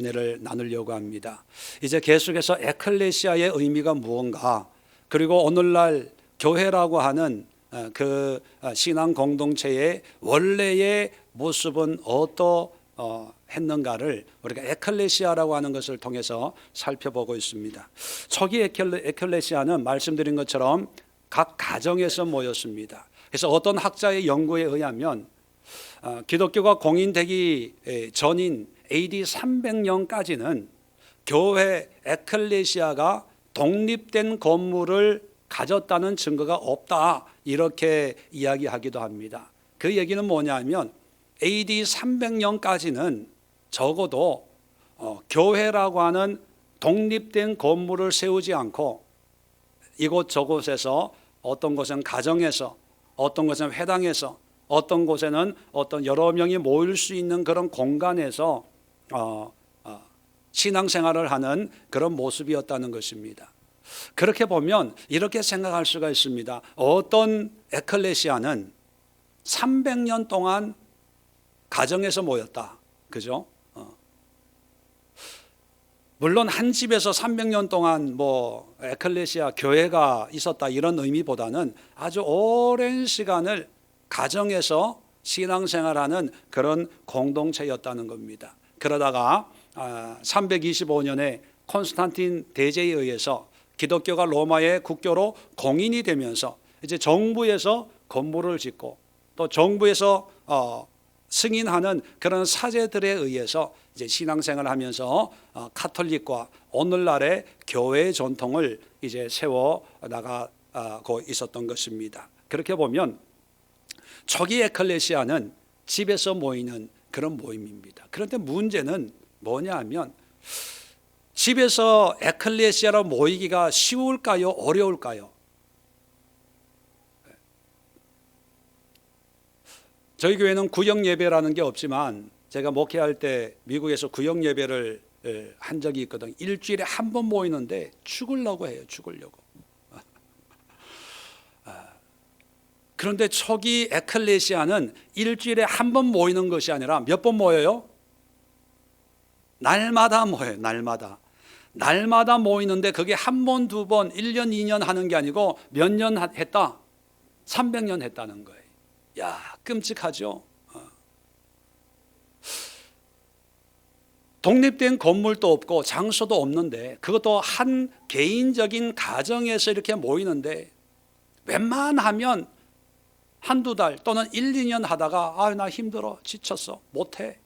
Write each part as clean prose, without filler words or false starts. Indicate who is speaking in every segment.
Speaker 1: 은혜를 나누려고 합니다. 이제 계속해서 에클레시아의 의미가 무언가, 그리고 오늘날 교회라고 하는 그 신앙 공동체의 원래의 모습은 어떠했는가를 우리가 에클레시아라고 하는 것을 통해서 살펴보고 있습니다. 초기 에클레시아는 말씀드린 것처럼 각 가정에서 모였습니다. 그래서 어떤 학자의 연구에 의하면 기독교가 공인되기 전인 AD 300년까지는 교회 에클레시아가 독립된 건물을 가졌다는 증거가 없다, 이렇게 이야기하기도 합니다. 그 얘기는 뭐냐면 AD 300년까지는 적어도 교회라고 하는 독립된 건물을 세우지 않고 이곳저곳에서 어떤 곳은 가정에서, 어떤 곳은 회당에서, 어떤 곳에는 어떤 여러 명이 모일 수 있는 그런 공간에서 신앙생활을 하는 그런 모습이었다는 것입니다. 그렇게 보면 이렇게 생각할 수가 있습니다. 어떤 에클레시아는 300년 동안 가정에서 모였다, 그죠? 물론 한 집에서 300년 동안 뭐 에클레시아 교회가 있었다, 이런 의미보다는 아주 오랜 시간을 가정에서 신앙생활하는 그런 공동체였다는 겁니다. 그러다가 325년에 콘스탄틴 대제에 의해서 기독교가 로마의 국교로 공인이 되면서 이제 정부에서 건물을 짓고 또 정부에서 승인하는 그런 사제들에 의해서 이제 신앙생활을 하면서 카톨릭과 오늘날의 교회의 전통을 이제 세워 나가고 있었던 것입니다. 그렇게 보면 초기 에클레시아는 집에서 모이는 그런 모임입니다. 그런데 문제는 뭐냐 하면 집에서 에클레시아로 모이기가 쉬울까요? 어려울까요? 저희 교회는 구역 예배라는 게 없지만 제가 목회할 때 미국에서 구역 예배를 한 적이 있거든요. 일주일에 한 번 모이는데 죽으려고 해요. 죽으려고. 그런데 초기 에클레시아는 일주일에 한 번 모이는 것이 아니라 몇 번 모여요? 날마다 모여요. 날마다 모이는데 그게 한 번, 두 번, 1년, 2년 하는 게 아니고 몇 년 했다? 300년 했다는 거예요. 야, 끔찍하죠? 독립된 건물도 없고 장소도 없는데 그것도 한 개인적인 가정에서 이렇게 모이는데 웬만하면 한두 달 또는 1, 2년 하다가 나 힘들어, 지쳤어, 못해.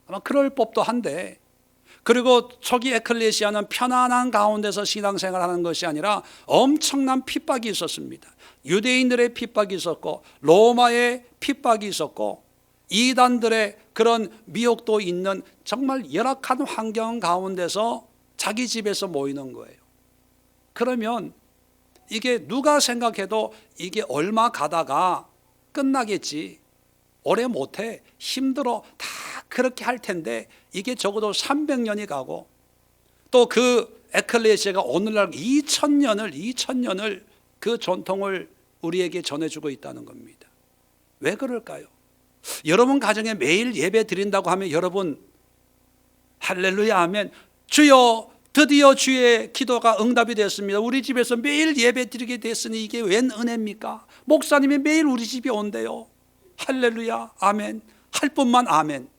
Speaker 1: 아마 그럴 법도 한데, 그리고 초기 에클레시아는 편안한 가운데서 신앙생활하는 것이 아니라 엄청난 핍박이 있었습니다. 유대인들의 핍박이 있었고 로마의 핍박이 있었고 이단들의 그런 미혹도 있는 정말 열악한 환경 가운데서 자기 집에서 모이는 거예요. 그러면 이게 누가 생각해도 이게 얼마 가다가 끝나겠지, 오래 못해, 힘들어, 다 그렇게 할 텐데 이게 적어도 300년이 가고 또 그 에클레시아가 오늘날 2000년을 그 전통을 우리에게 전해주고 있다는 겁니다. 왜 그럴까요? 여러분 가정에 매일 예배 드린다고 하면 여러분 할렐루야 아멘, 주여 드디어 주의 기도가 응답이 됐습니다, 우리 집에서 매일 예배 드리게 됐으니 이게 웬 은혜입니까? 목사님이 매일 우리 집에 온대요. 할렐루야 아멘 할 뿐만 아멘.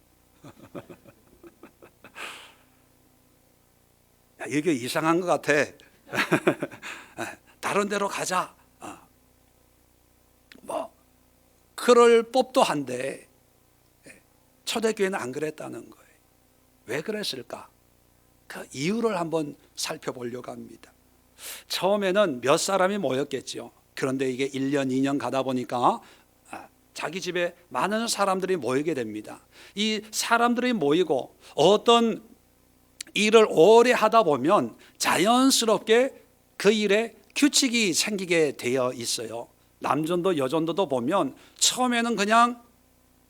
Speaker 1: 야, 이게 이상한 것 같아. 다른 데로 가자. 뭐 그럴 법도 한데 초대교회는 안 그랬다는 거예요. 왜 그랬을까? 그 이유를 한번 살펴보려고 합니다. 처음에는 몇 사람이 모였겠죠. 그런데 이게 1년, 2년 가다 보니까 자기 집에 많은 사람들이 모이게 됩니다. 이 사람들이 모이고 어떤 일을 오래 하다 보면 자연스럽게 그 일에 규칙이 생기게 되어 있어요. 남전도 여전도도 보면 처음에는 그냥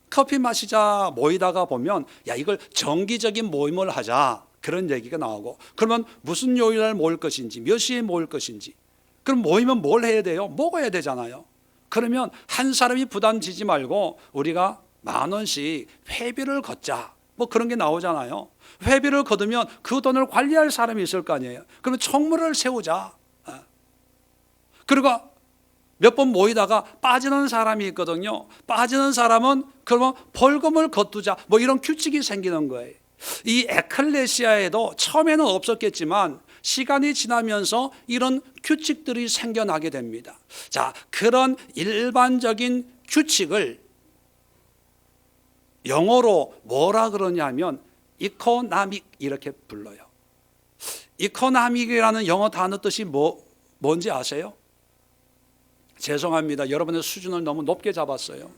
Speaker 1: 커피 마시자 모이다가 보면 야, 이걸 정기적인 모임을 하자, 그런 얘기가 나오고, 그러면 무슨 요일날 모일 것인지, 몇 시에 모일 것인지, 그럼 모이면 뭘 해야 돼요? 먹어야 되잖아요. 그러면 한 사람이 부담 지지 말고 우리가 10,000원씩 회비를 걷자, 뭐 그런 게 나오잖아요. 회비를 거두면 그 돈을 관리할 사람이 있을 거 아니에요. 그러면 청문회를 세우자. 그리고 몇 번 모이다가 빠지는 사람이 있거든요. 빠지는 사람은 그러면 벌금을 거두자. 뭐 이런 규칙이 생기는 거예요. 이 에클레시아에도 처음에는 없었겠지만 시간이 지나면서 이런 규칙들이 생겨나게 됩니다. 자, 그런 일반적인 규칙을 영어로 뭐라 그러냐면 이코나믹 이렇게 불러요. 이코나믹이라는 영어 단어 뜻이 뭔지 아세요? 죄송합니다. 여러분의 수준을 너무 높게 잡았어요.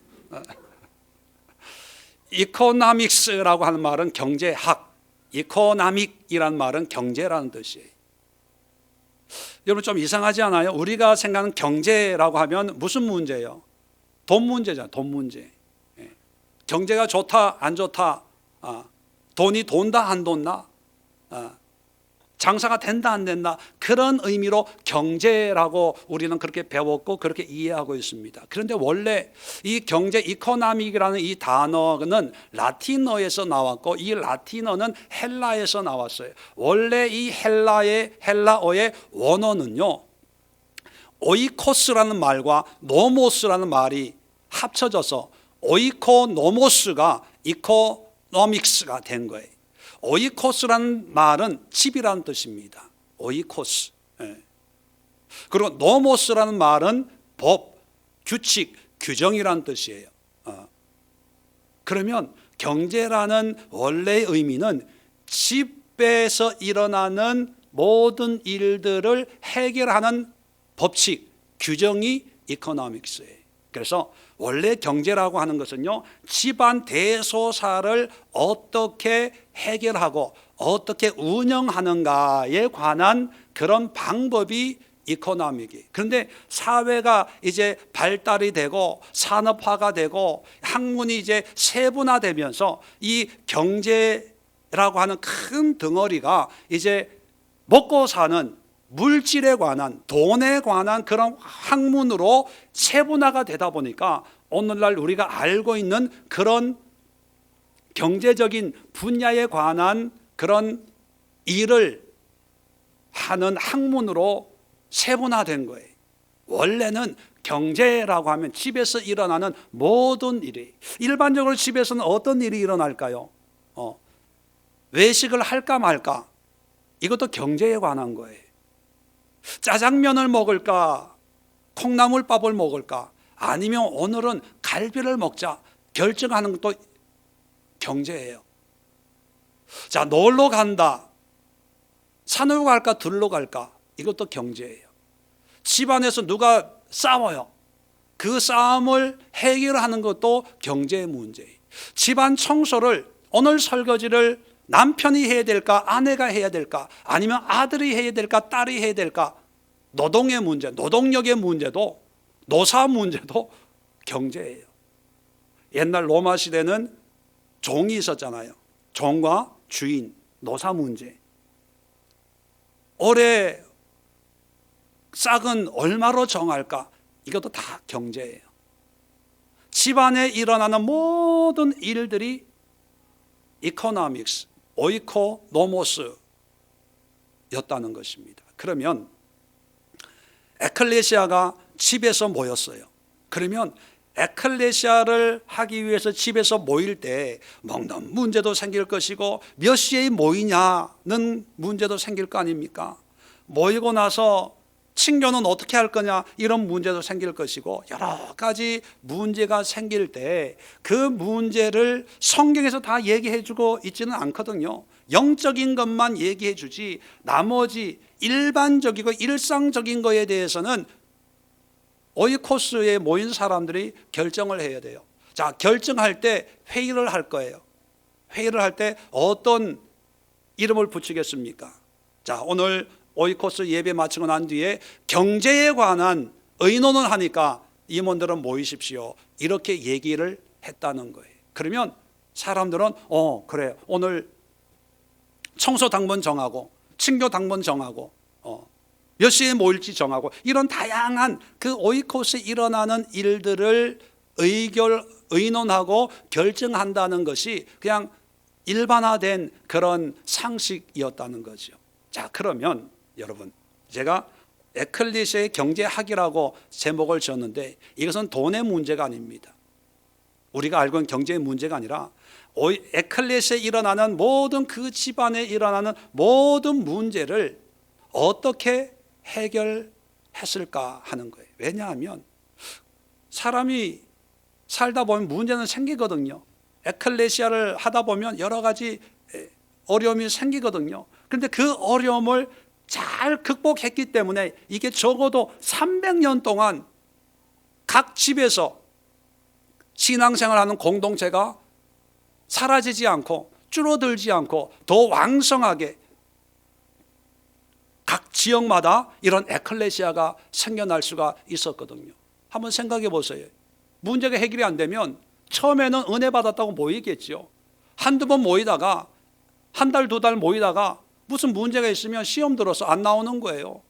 Speaker 1: 이코노믹스라고 하는 말은 경제학, 이코노믹이란 말은 경제라는 뜻이에요. 여러분 좀 이상하지 않아요? 우리가 생각하는 경제라고 하면 무슨 문제예요? 돈 문제잖아요. 돈 문제. 경제가 좋다 안 좋다, 돈이 돈다 안 돈다, 장사가 된다 안 된다, 그런 의미로 경제라고 우리는 그렇게 배웠고 그렇게 이해하고 있습니다. 그런데 원래 이 경제 이코노믹이라는 이 단어는 라틴어에서 나왔고 이 라틴어는 헬라에서 나왔어요. 원래 이 헬라어의 원어는요, 오이코스라는 말과 노모스라는 말이 합쳐져서 오이코노모스가 이코노믹스가 된 거예요. 오이코스라는 말은 집이라는 뜻입니다. 오이코스. 그리고 노모스라는 말은 법, 규칙, 규정이라는 뜻이에요. 그러면 경제라는 원래의 의미는 집에서 일어나는 모든 일들을 해결하는 법칙, 규정이 이코노믹스예요. 그래서 원래 경제라고 하는 것은요, 집안 대소사를 어떻게 해결하고 어떻게 운영하는가에 관한 그런 방법이 이코노믹이에요. 그런데 사회가 이제 발달이 되고 산업화가 되고 학문이 이제 세분화되면서 이 경제라고 하는 큰 덩어리가 이제 먹고 사는 물질에 관한, 돈에 관한 그런 학문으로 세분화가 되다 보니까 오늘날 우리가 알고 있는 그런 경제적인 분야에 관한 그런 일을 하는 학문으로 세분화된 거예요. 원래는 경제라고 하면 집에서 일어나는 모든 일이, 일반적으로 집에서는 어떤 일이 일어날까요? 외식을 할까 말까, 이것도 경제에 관한 거예요. 짜장면을 먹을까, 콩나물밥을 먹을까, 아니면 오늘은 갈비를 먹자 결정하는 것도 경제예요. 자, 놀러 간다, 산으로 갈까 들로 갈까, 이것도 경제예요. 집안에서 누가 싸워요, 그 싸움을 해결하는 것도 경제의 문제예요. 집안 청소를, 오늘 설거지를 남편이 해야 될까, 아내가 해야 될까, 아니면 아들이 해야 될까, 딸이 해야 될까, 노동의 문제, 노동력의 문제도, 노사 문제도 경제예요. 옛날 로마 시대는 종이 있었잖아요. 종과 주인, 노사 문제. 올해 싹은 얼마로 정할까, 이것도 다 경제예요. 집안에 일어나는 모든 일들이 이코노믹스, 오이코노모스였다는 것입니다. 그러면 에클레시아가 집에서 모였어요. 그러면 에클레시아를 하기 위해서 집에서 모일 때 먹는 문제도 생길 것이고 몇 시에 모이냐는 문제도 생길 거 아닙니까? 모이고 나서 친교는 어떻게 할 거냐, 이런 문제도 생길 것이고 여러 가지 문제가 생길 때 그 문제를 성경에서 다 얘기해 주고 있지는 않거든요. 영적인 것만 얘기해 주지 나머지 일반적이고 일상적인 거에 대해서는 오이코스에 모인 사람들이 결정을 해야 돼요. 자, 결정할 때 회의를 할 거예요. 회의를 할 때 어떤 이름을 붙이겠습니까? 자, 오늘 오이코스 예배 마치고 난 뒤에 경제에 관한 의논을 하니까 임원들은 모이십시오, 이렇게 얘기를 했다는 거예요. 그러면 사람들은 그래요, 오늘 청소 당번 정하고 친교 당번 정하고 몇 시에 모일지 정하고, 이런 다양한 그 오이코스에 일어나는 일들을 의논하고 결정한다는 것이 그냥 일반화된 그런 상식이었다는 거죠. 자, 그러면 여러분, 제가 에클레시아의 경제학이라고 제목을 지었는데 이것은 돈의 문제가 아닙니다. 우리가 알고 있는 경제의 문제가 아니라 에클레시아에 일어나는 모든 그 집안에 일어나는 모든 문제를 어떻게 해결했을까 하는 거예요. 왜냐하면 사람이 살다 보면 문제는 생기거든요. 에클레시아를 하다 보면 여러 가지 어려움이 생기거든요. 그런데 그 어려움을 잘 극복했기 때문에 이게 적어도 300년 동안 각 집에서 신앙생활하는 공동체가 사라지지 않고 줄어들지 않고 더 왕성하게 각 지역마다 이런 에클레시아가 생겨날 수가 있었거든요. 한번 생각해 보세요. 문제가 해결이 안 되면 처음에는 은혜 받았다고 모이겠죠. 한두 번 모이다가 한 달, 두 달 모이다가 무슨 문제가 있으면 시험 들어서 안 나오는 거예요.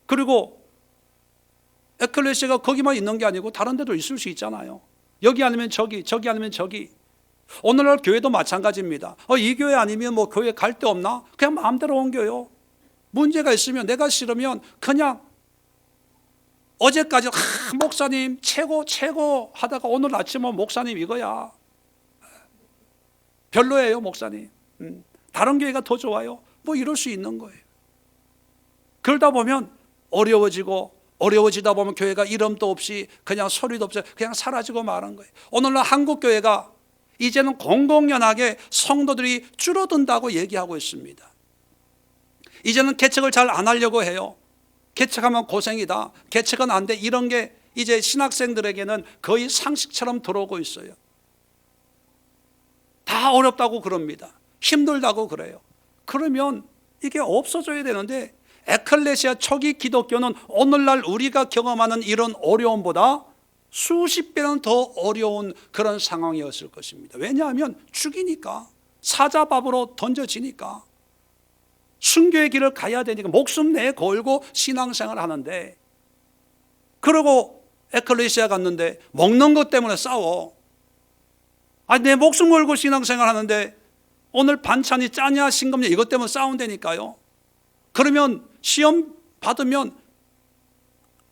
Speaker 1: 그리고 에클레시아가 거기만 있는 게 아니고 다른 데도 있을 수 있잖아요. 여기 아니면 저기, 저기 아니면 저기. 오늘날 교회도 마찬가지입니다. 이 교회 아니면 뭐 교회 갈 데 없나? 그냥 마음대로 옮겨요. 문제가 있으면 내가 싫으면 그냥 어제까지 목사님 최고 하다가 오늘 아침은 목사님 이거야. 별로예요 목사님. 다른 교회가 더 좋아요. 뭐 이럴 수 있는 거예요. 그러다 보면 어려워지다 보면 교회가 이름도 없이 그냥 소리도 없이 그냥 사라지고 마는 거예요. 오늘날 한국 교회가 이제는 공공연하게 성도들이 줄어든다고 얘기하고 있습니다. 이제는 개척을 잘 안 하려고 해요. 개척하면 고생이다. 개척은 안 돼. 이런 게 이제 신학생들에게는 거의 상식처럼 들어오고 있어요. 다 어렵다고 그럽니다. 힘들다고 그래요. 그러면 이게 없어져야 되는데 에클레시아 초기 기독교는 오늘날 우리가 경험하는 이런 어려움보다 수십 배는 더 어려운 그런 상황이었을 것입니다. 왜냐하면 죽이니까, 사자밥으로 던져지니까, 순교의 길을 가야 되니까 목숨 내 걸고 신앙생활 하는데, 그리고 에클레시아 갔는데 먹는 것 때문에 싸워. 내 목숨 걸고 신앙생활 하는데 오늘 반찬이 짜냐 싱겁냐 이것 때문에 싸운다니까요. 그러면 시험 받으면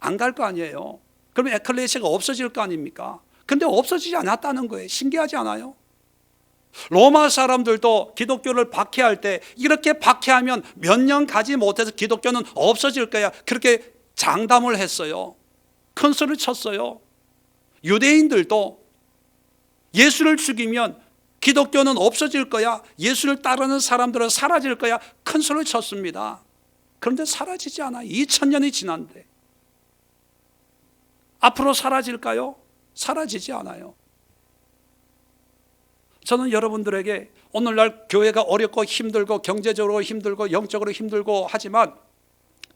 Speaker 1: 안 갈 거 아니에요. 그러면 에클레시아가 없어질 거 아닙니까? 근데 없어지지 않았다는 거예요. 신기하지 않아요? 로마 사람들도 기독교를 박해할 때 이렇게 박해하면 몇 년 가지 못해서 기독교는 없어질 거야. 그렇게 장담을 했어요. 큰 소리를 쳤어요. 유대인들도 예수를 죽이면 기독교는 없어질 거야. 예수를 따르는 사람들은 사라질 거야. 큰 소리를 쳤습니다. 그런데 사라지지 않아요. 2000년이 지났는데. 앞으로 사라질까요? 사라지지 않아요. 저는 여러분들에게 오늘날 교회가 어렵고 힘들고 경제적으로 힘들고 영적으로 힘들고 하지만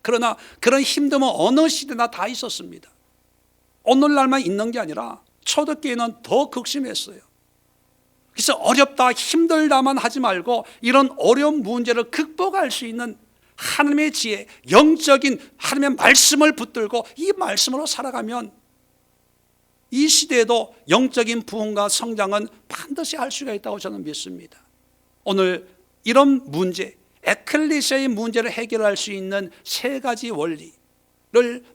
Speaker 1: 그러나 그런 힘듦은 어느 시대나 다 있었습니다. 오늘날만 있는 게 아니라 초대교회는 더 극심했어요. 그래서 어렵다 힘들다만 하지 말고 이런 어려운 문제를 극복할 수 있는 하나님의 지혜, 영적인 하나님의 말씀을 붙들고 이 말씀으로 살아가면 이 시대에도 영적인 부흥과 성장은 반드시 할 수가 있다고 저는 믿습니다. 오늘 이런 문제, 에클레시아의 문제를 해결할 수 있는 세 가지 원리를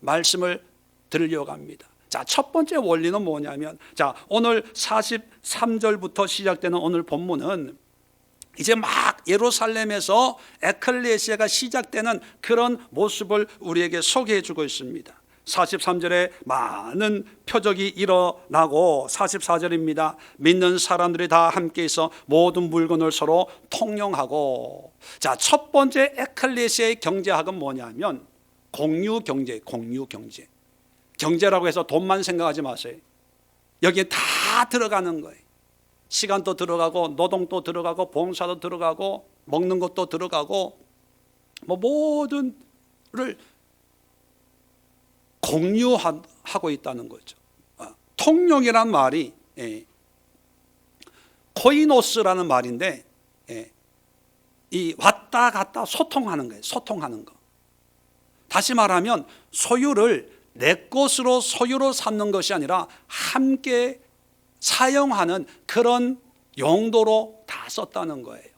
Speaker 1: 말씀을 드리려고 합니다. 자, 첫 번째 원리는 뭐냐면, 자, 오늘 43절부터 시작되는 오늘 본문은 이제 막 예루살렘에서 에클레시아가 시작되는 그런 모습을 우리에게 소개해 주고 있습니다. 43절에 많은 표적이 일어나고 44절입니다. 믿는 사람들이 다 함께 있어 모든 물건을 서로 통용하고. 자, 첫 번째 에클레시아의 경제학은 뭐냐면 공유경제, 공유경제. 경제라고 해서 돈만 생각하지 마세요. 여기에 다 들어가는 거예요. 시간도 들어가고 노동도 들어가고 봉사도 들어가고 먹는 것도 들어가고 뭐 모든를 공유하고 있다는 거죠. 통용이란 말이 코이노스라는 말인데 이 왔다 갔다 소통하는 거예요. 소통하는 거. 다시 말하면 소유를 내 것으로 소유로 삼는 것이 아니라 함께 사용하는 그런 용도로 다 썼다는 거예요.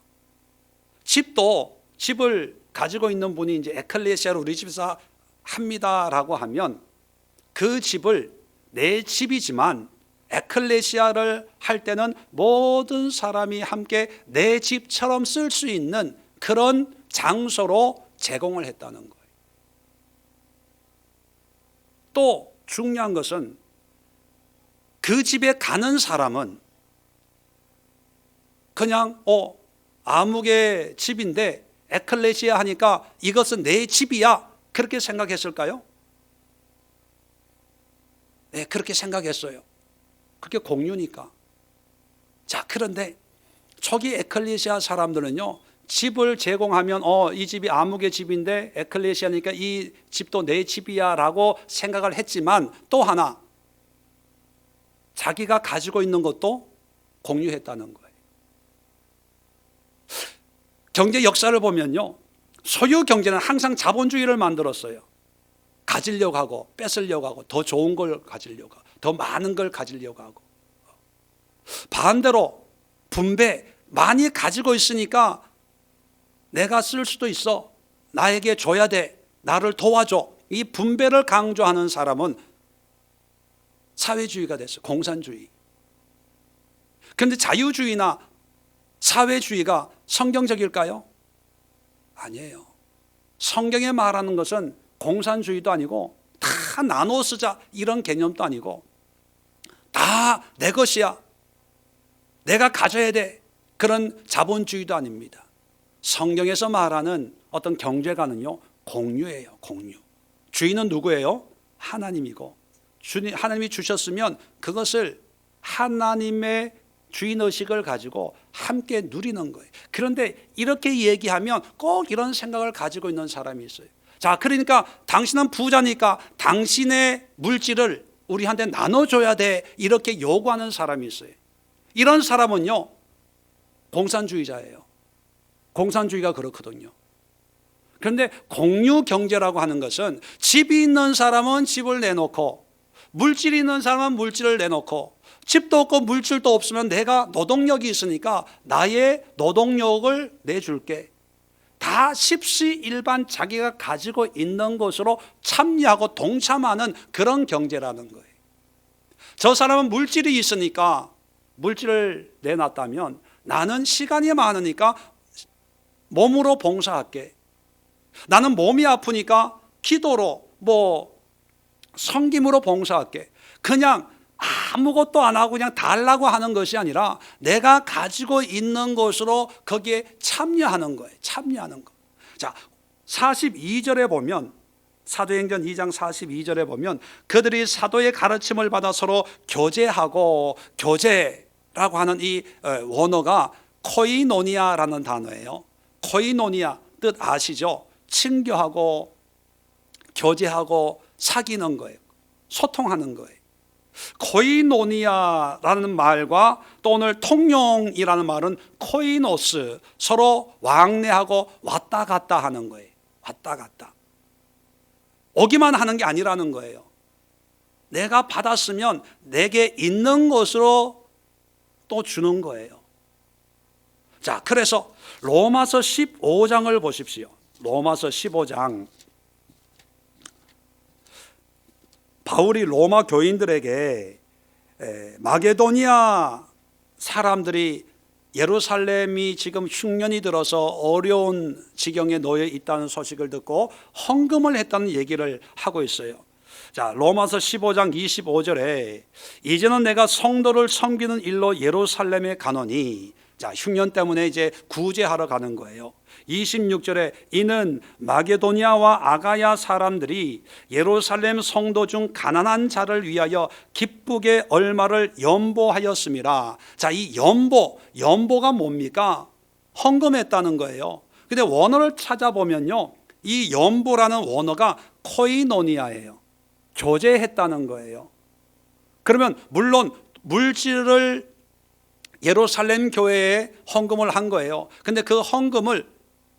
Speaker 1: 집을 가지고 있는 분이 이제 에클레시아를 우리 집에서 합니다라고 하면 그 집을 내 집이지만 에클레시아를 할 때는 모든 사람이 함께 내 집처럼 쓸 수 있는 그런 장소로 제공을 했다는 거예요. 또 중요한 것은 그 집에 가는 사람은 그냥 아무개 집인데 에클레시아 하니까 이것은 내 집이야 그렇게 생각했을까요? 네, 그렇게 생각했어요. 그게 공유니까. 자, 그런데 초기 에클레시아 사람들은요, 집을 제공하면 이 집이 아무개 집인데 에클레시아니까 이 집도 내 집이야 라고 생각을 했지만, 또 하나 자기가 가지고 있는 것도 공유했다는 거예요. 경제 역사를 보면요, 소유 경제는 항상 자본주의를 만들었어요. 가지려고 하고 뺏으려고 하고 더 좋은 걸 가지려고 하고 더 많은 걸 가지려고 하고, 반대로 분배, 많이 가지고 있으니까 내가 쓸 수도 있어, 나에게 줘야 돼, 나를 도와줘, 이 분배를 강조하는 사람은 사회주의가 됐어요. 공산주의. 그런데 자유주의나 사회주의가 성경적일까요? 아니에요. 성경에 말하는 것은 공산주의도 아니고 다 나눠 쓰자 이런 개념도 아니고 다 내 것이야, 내가 가져야 돼, 그런 자본주의도 아닙니다. 성경에서 말하는 어떤 경제관은요, 공유예요. 공유. 주인은 누구예요? 하나님이고, 하나님이 주셨으면 그것을 하나님의 주인의식을 가지고 함께 누리는 거예요. 그런데 이렇게 얘기하면 꼭 이런 생각을 가지고 있는 사람이 있어요. 자, 그러니까 당신은 부자니까 당신의 물질을 우리한테 나눠줘야 돼, 이렇게 요구하는 사람이 있어요. 이런 사람은요, 공산주의자예요. 공산주의가 그렇거든요. 그런데 공유 경제라고 하는 것은 집이 있는 사람은 집을 내놓고, 물질이 있는 사람은 물질을 내놓고, 집도 없고 물질도 없으면 내가 노동력이 있으니까 나의 노동력을 내줄게, 다 십시일반 자기가 가지고 있는 것으로 참여하고 동참하는 그런 경제라는 거예요. 저 사람은 물질이 있으니까 물질을 내놨다면 나는 시간이 많으니까 몸으로 봉사할게, 나는 몸이 아프니까 기도로 섬김으로 봉사할게, 그냥 아무것도 안 하고 그냥 달라고 하는 것이 아니라 내가 가지고 있는 것으로 거기에 참여하는 거예요. 참여하는 거. 자, 42절에 보면, 사도행전 2장 42절에 보면 그들이 사도의 가르침을 받아 서로 교제하고, 교제라고 하는 이 원어가 코이노니아라는 단어예요. 코이노니아 뜻 아시죠? 친교하고 교제하고 사귀는 거예요. 소통하는 거예요. 코이노니아라는 말과 또 오늘 통용이라는 말은 코이노스, 서로 왕래하고 왔다 갔다 하는 거예요. 왔다 갔다. 오기만 하는 게 아니라는 거예요. 내가 받았으면 내게 있는 것으로 또 주는 거예요. 자, 그래서 로마서 15장을 보십시오. 로마서 15장. 바울이 로마 교인들에게 마게도니아 사람들이 예루살렘이 지금 흉년이 들어서 어려운 지경에 놓여 있다는 소식을 듣고 헌금을 했다는 얘기를 하고 있어요. 자, 로마서 15장 25절에 이제는 내가 성도를 섬기는 일로 예루살렘에 가노니, 자, 흉년 때문에 이제 구제하러 가는 거예요. 26절에 이는 마게도니아와 아가야 사람들이 예루살렘 성도 중 가난한 자를 위하여 기쁘게 얼마를 연보하였음이라. 자, 이 연보가 뭡니까? 헌금했다는 거예요. 근데 원어를 찾아보면요, 이 연보라는 원어가 코이노니아예요. 교제했다는 거예요. 그러면 물론 물질을 예루살렘 교회에 헌금을 한 거예요. 근데 그 헌금을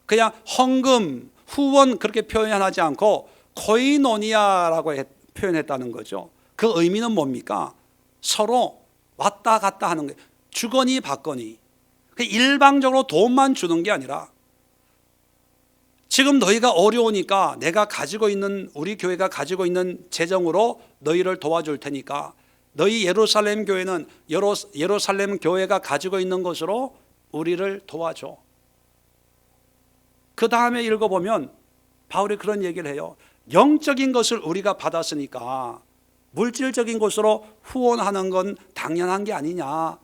Speaker 1: 그냥 헌금, 후원 그렇게 표현하지 않고 코이노니아라고 표현했다는 거죠. 그 의미는 뭡니까? 서로 왔다 갔다 하는 거예요. 주거니 받거니 일방적으로 돈만 주는 게 아니라 지금 너희가 어려우니까 내가 가지고 있는, 우리 교회가 가지고 있는 재정으로 너희를 도와줄 테니까 너희 예루살렘 교회는 예루살렘 교회가 가지고 있는 것으로 우리를 도와줘. 그 다음에 읽어보면 바울이 그런 얘기를 해요. 영적인 것을 우리가 받았으니까 물질적인 것으로 후원하는 건 당연한 게 아니냐,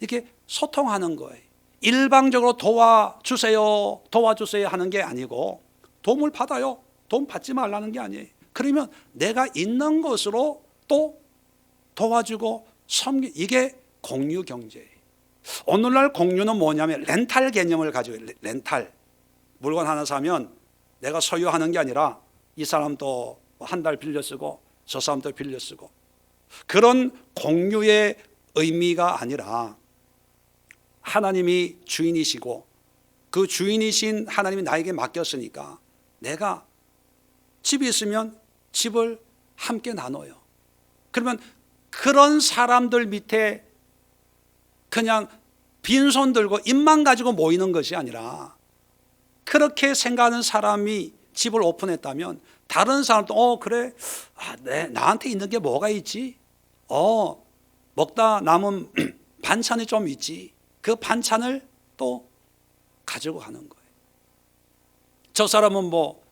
Speaker 1: 이렇게 소통하는 거예요. 일방적으로 도와주세요 하는 게 아니고, 도움을 받아요, 돈 받지 말라는 게 아니에요. 그러면 내가 있는 것으로 또 도와주고 섬기, 이게 공유 경제예요. 오늘날 공유는 뭐냐면 렌탈 개념을 가지고 있어요. 렌탈. 물건 하나 사면 내가 소유하는 게 아니라 이 사람도 한 달 빌려 쓰고 저 사람도 빌려 쓰고, 그런 공유의 의미가 아니라 하나님이 주인이시고 그 주인이신 하나님이 나에게 맡겼으니까 내가 집이 있으면 집을 함께 나눠요. 그러면 그런 사람들 밑에 그냥 빈손 들고 입만 가지고 모이는 것이 아니라, 그렇게 생각하는 사람이 집을 오픈했다면 다른 사람도 그래, 나한테 있는 게 뭐가 있지? 먹다 남은 반찬이 좀 있지. 그 반찬을 또 가지고 가는 거예요. 저 사람은 뭐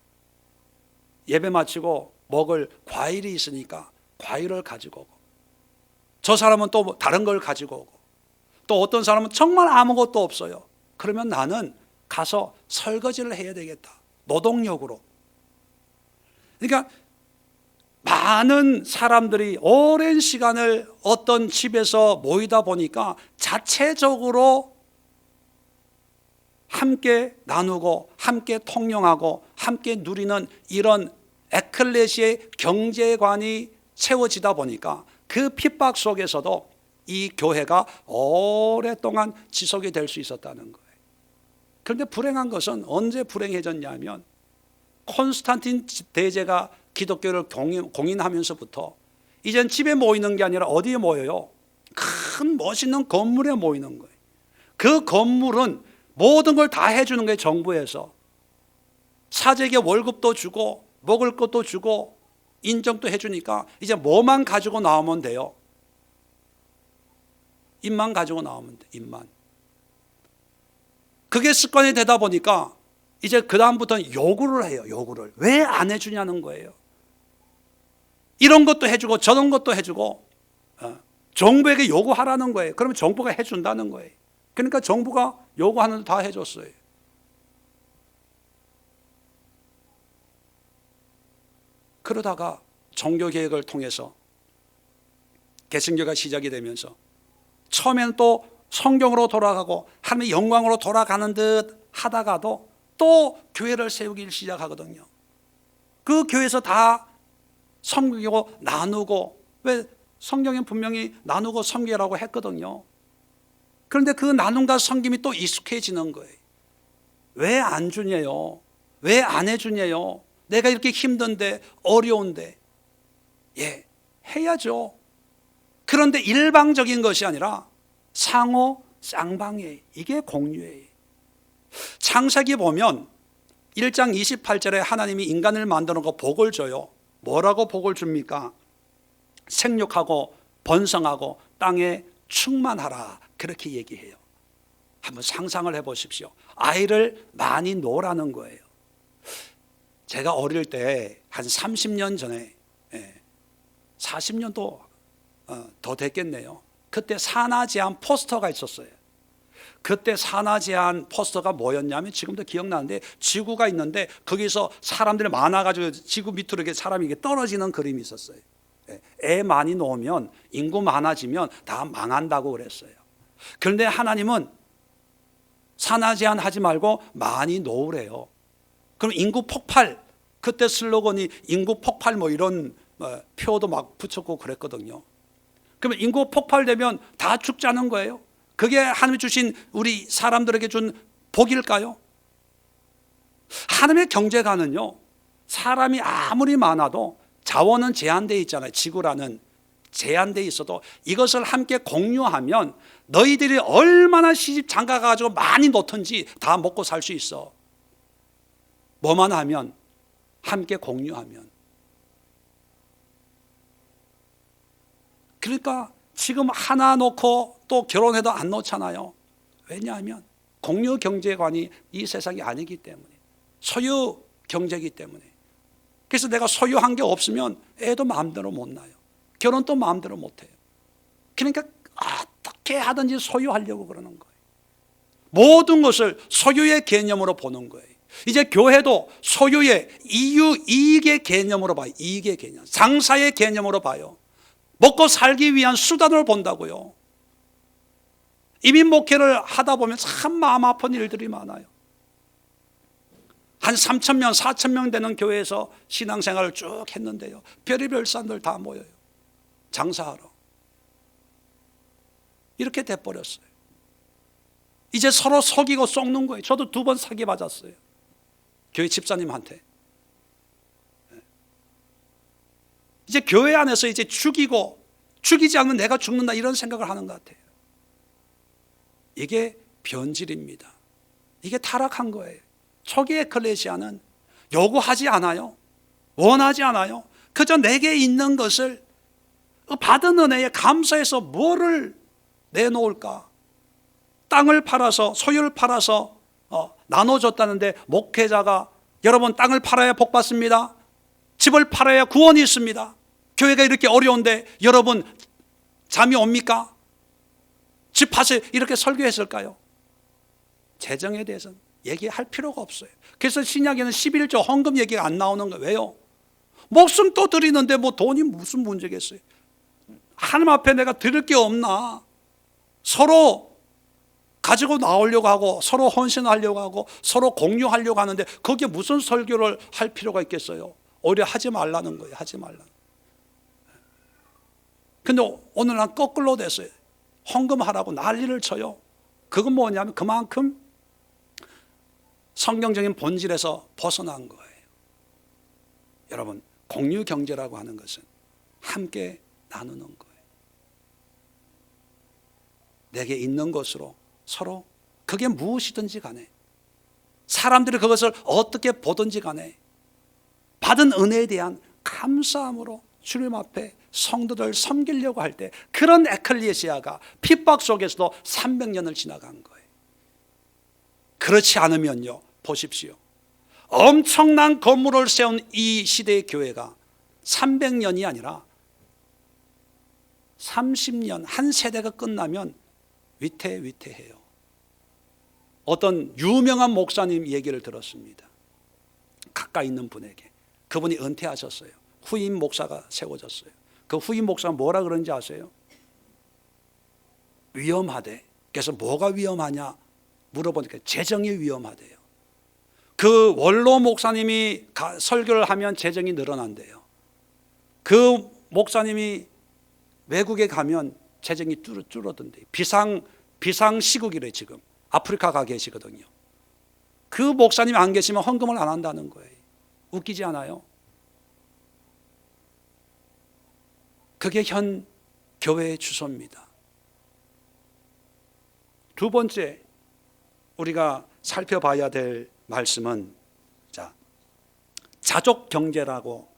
Speaker 1: 예배 마치고 먹을 과일이 있으니까 과일을 가지고 오고, 저 사람은 또 다른 걸 가지고 오고, 또 어떤 사람은 정말 아무것도 없어요. 그러면 나는 가서 설거지를 해야 되겠다, 노동력으로. 그러니까 많은 사람들이 오랜 시간을 어떤 집에서 모이다 보니까 자체적으로 함께 나누고 함께 통용하고 함께 누리는 이런 에클레시아의 경제관이 채워지다 보니까 그 핍박 속에서도 이 교회가 오랫동안 지속이 될 수 있었다는 거예요. 그런데 불행한 것은 언제 불행해졌냐면, 콘스탄틴 대제가 기독교를 공인하면서부터 이젠 집에 모이는 게 아니라 어디에 모여요? 큰 멋있는 건물에 모이는 거예요. 그 건물은 모든 걸 다 해주는 거예요. 정부에서 사제에게 월급도 주고 먹을 것도 주고 인정도 해주니까 이제 뭐만 가지고 나오면 돼요? 입만 가지고 나오면 돼. 입만. 그게 습관이 되다 보니까 이제 그 다음부터는 요구를 해요. 요구를. 왜 안 해주냐는 거예요. 이런 것도 해주고 저런 것도 해주고, 정부에게 요구하라는 거예요. 그러면 정부가 해준다는 거예요. 그러니까 정부가 요구하는 거 다 해줬어요. 그러다가 종교개혁을 통해서 개신교가 시작이 되면서 처음에는 또 성경으로 돌아가고 하나님의 영광으로 돌아가는 듯 하다가도 또 교회를 세우기 시작하거든요. 그 교회에서 다 섬기고 나누고, 왜 성경에 분명히 나누고 섬기라고 했거든요. 그런데 그 나눔과 섬김이 또 익숙해지는 거예요. 왜 안 주냐요? 왜 안 해주냐요? 내가 이렇게 힘든데 어려운데. 해야죠. 그런데 일방적인 것이 아니라 상호 쌍방이에요. 이게 공유예요. 창세기 보면 1장 28절에 하나님이 인간을 만드는 거 복을 줘요. 뭐라고 복을 줍니까? 생육하고 번성하고 땅에 충만하라, 그렇게 얘기해요. 한번 상상을 해보십시오. 아이를 많이 놓으라는 거예요. 제가 어릴 때 한 30년 전에, 40년도 더 됐겠네요. 그때 산하 제한 포스터가 있었어요. 그때 산하 제한 포스터가 뭐였냐면, 지금도 기억나는데, 지구가 있는데 거기서 사람들이 많아가지고 지구 밑으로 이렇게 사람이 이렇게 떨어지는 그림이 있었어요. 애 많이 놓으면, 인구 많아지면 다 망한다고 그랬어요. 그런데 하나님은 산하 제한 하지 말고 많이 놓으래요. 그럼 인구 폭발, 그때 슬로건이 인구 폭발 뭐 이런 표도 막 붙였고 그랬거든요. 그러면 인구 폭발되면 다 죽자는 거예요. 그게 하나님이 주신 우리 사람들에게 준 복일까요? 하나님의 경제관은요, 사람이 아무리 많아도 자원은 제한되어 있잖아요. 지구라는 제한되어 있어도 이것을 함께 공유하면 너희들이 얼마나 시집 장가 가지고 많이 놓든지 다 먹고 살 수 있어. 뭐만 하면, 함께 공유하면. 그러니까 지금 하나 놓고 또 결혼해도 안 놓잖아요. 왜냐하면 공유 경제관이 이 세상이 아니기 때문에, 소유 경제이기 때문에. 그래서 내가 소유한 게 없으면 애도 마음대로 못 낳아요. 결혼도 마음대로 못 해요. 그러니까 어떻게 하든지 소유하려고 그러는 거예요. 모든 것을 소유의 개념으로 보는 거예요. 이제 교회도 소유의 이익의 개념으로 봐요. 이익의 개념, 장사의 개념으로 봐요. 먹고 살기 위한 수단을 본다고요. 이민 목회를 하다 보면 참 마음 아픈 일들이 많아요. 한 3,000명, 4,000명 되는 교회에서 신앙생활을 쭉 했는데요, 별의별 사람들 다 모여요. 장사하러. 이렇게 돼버렸어요. 이제 서로 속이고 속는 거예요. 저도 2번 사기 맞았어요. 교회 집사님한테. 이제 교회 안에서 이제 죽이지 않으면 내가 죽는다, 이런 생각을 하는 것 같아요. 이게 변질입니다. 이게 타락한 거예요. 초기 에클레시아는 요구하지 않아요. 원하지 않아요. 그저 내게 있는 것을 받은 은혜에 감사해서 뭐를 내놓을까? 땅을 팔아서, 소유를 팔아서 나눠줬다는데, 목회자가 여러분 땅을 팔아야 복 받습니다. 집을 팔아야 구원이 있습니다. 교회가 이렇게 어려운데 여러분 잠이 옵니까? 집 파세요, 이렇게 설교했을까요? 재정에 대해서는 얘기할 필요가 없어요. 그래서 신약에는 11조 헌금 얘기가 안 나오는 거예요. 왜요? 목숨 또 드리는데 뭐 돈이 무슨 문제겠어요? 하나님 앞에 내가 드릴 게 없나? 서로 가지고 나오려고 하고, 서로 헌신하려고 하고, 서로 공유하려고 하는데 거기에 무슨 설교를 할 필요가 있겠어요? 오히려 하지 말라는 거예요. 하지 말라는. 근데 오늘 난 거꾸로 됐어요. 헌금하라고 난리를 쳐요. 그건 뭐냐면 그만큼 성경적인 본질에서 벗어난 거예요. 여러분, 공유 경제라고 하는 것은 함께 나누는 거예요. 내게 있는 것으로 서로, 그게 무엇이든지 간에, 사람들이 그것을 어떻게 보든지 간에 받은 은혜에 대한 감사함으로 주님 앞에 성도들 섬기려고 할 때, 그런 에클레시아가 핍박 속에서도 300년을 지나간 거예요. 그렇지 않으면요, 보십시오. 엄청난 건물을 세운 이 시대의 교회가 300년이 아니라 30년, 한 세대가 끝나면 위태위태해요. 어떤 유명한 목사님 얘기를 들었습니다. 가까이 있는 분에게. 그분이 은퇴하셨어요. 후임 목사가 세워졌어요. 그 후임 목사가 뭐라 그런지 아세요? 위험하대. 그래서 뭐가 위험하냐 물어보니까 재정이 위험하대요. 그 원로 목사님이 설교를 하면 재정이 늘어난대요. 그 목사님이 외국에 가면 재정이 줄어든대요. 비상시국이래. 지금 아프리카 가 계시거든요. 그 목사님이 안 계시면 헌금을 안 한다는 거예요. 웃기지 않아요? 그게 현 교회의 주소입니다. 2번째 우리가 살펴봐야 될 말씀은 자족 경제라고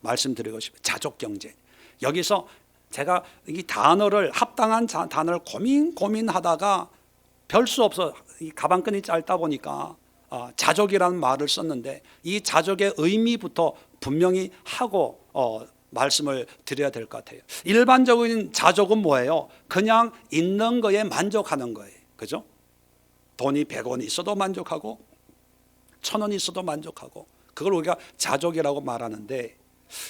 Speaker 1: 말씀드리고 싶어요. 자족 경제. 여기서 제가 이 단어를, 합당한 단어를 고민하다가 별 수 없어, 이 가방끈이 짧다 보니까 자족이라는 말을 썼는데, 이 자족의 의미부터 분명히 하고 말씀을 드려야 될 것 같아요. 일반적인 자족은 뭐예요? 그냥 있는 거에 만족하는 거예요. 그죠? 돈이 100원 있어도 만족하고 1,000원 있어도 만족하고, 그걸 우리가 자족이라고 말하는데,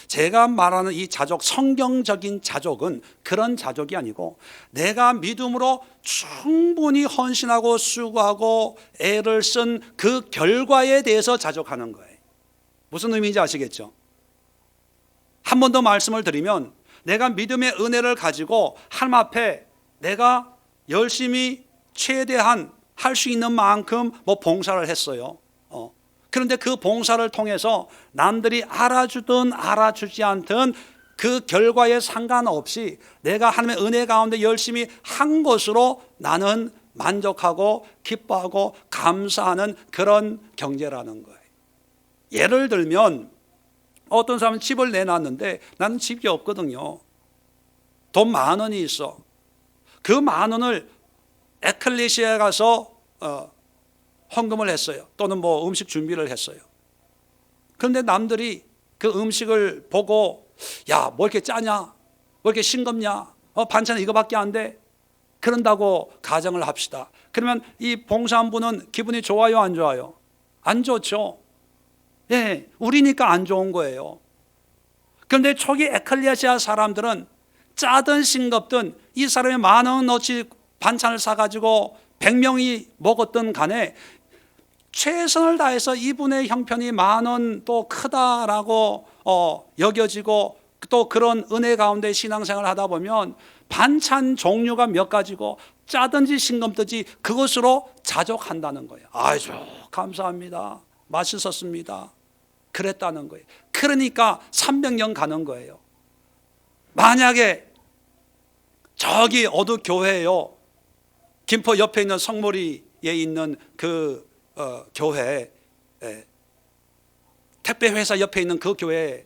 Speaker 1: 제가 말하는 이 자족, 성경적인 자족은 그런 자족이 아니고, 내가 믿음으로 충분히 헌신하고 수고하고 애를 쓴 그 결과에 대해서 자족하는 거예요. 무슨 의미인지 아시겠죠? 한 번 더 말씀을 드리면, 내가 믿음의 은혜를 가지고 하나님 앞에 내가 열심히 최대한 할 수 있는 만큼 봉사를 했어요. 그런데 그 봉사를 통해서 남들이 알아주든 알아주지 않든 그 결과에 상관없이 내가 하나님의 은혜 가운데 열심히 한 것으로 나는 만족하고 기뻐하고 감사하는 그런 경제라는 거예요. 예를 들면 어떤 사람은 집을 내놨는데 나는 집이 없거든요. 돈 10,000원이 있어. 그 10,000원을 에클레시아에 가서 헌금을 했어요. 또는 뭐 음식 준비를 했어요. 그런데 남들이 그 음식을 보고 야, 뭐 이렇게 짜냐? 뭐 이렇게 싱겁냐? 반찬은 이거밖에 안 돼? 그런다고 가정을 합시다. 그러면 이 봉사한 분은 기분이 좋아요, 안 좋아요? 안 좋죠. 예, 우리니까 안 좋은 거예요. 그런데 초기 에클레시아 사람들은 짜든 싱겁든 이 사람이 10,000원어치 반찬을 사가지고 100명이 먹었든 간에 최선을 다해서 이분의 형편이 10,000원 또 크다라고 여겨지고 또 그런 은혜 가운데 신앙생활을 하다 보면 반찬 종류가 몇 가지고 짜든지 싱겁든지 그것으로 자족한다는 거예요. 아주 감사합니다. 맛있었습니다. 그랬다는 거예요. 그러니까 300년 가는 거예요. 만약에 저기 어느 교회요, 김포 옆에 있는 성모리에 있는 그 교회, 택배 회사 옆에 있는 그 교회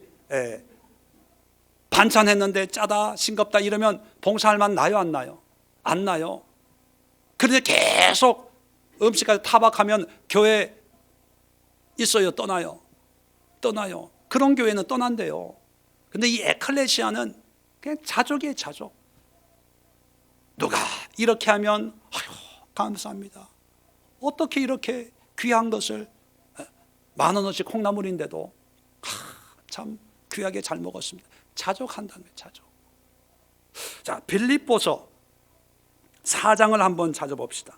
Speaker 1: 반찬했는데 짜다 싱겁다 이러면 봉사할 만 나요, 안 나요? 안 나요. 그런데 계속 음식까지 타박하면 교회 있어요, 떠나요? 떠나요. 그런 교회는 떠난대요. 근데 이 에클레시아는 그냥 자족이에요, 자족. 누가 이렇게 하면 아유, 감사합니다. 어떻게 이렇게 귀한 것을 10,000원어치 콩나물인데도 참 귀하게 잘 먹었습니다. 자족한다는 거예요, 자족. 자, 빌립보서 4장을 한번 찾아봅시다.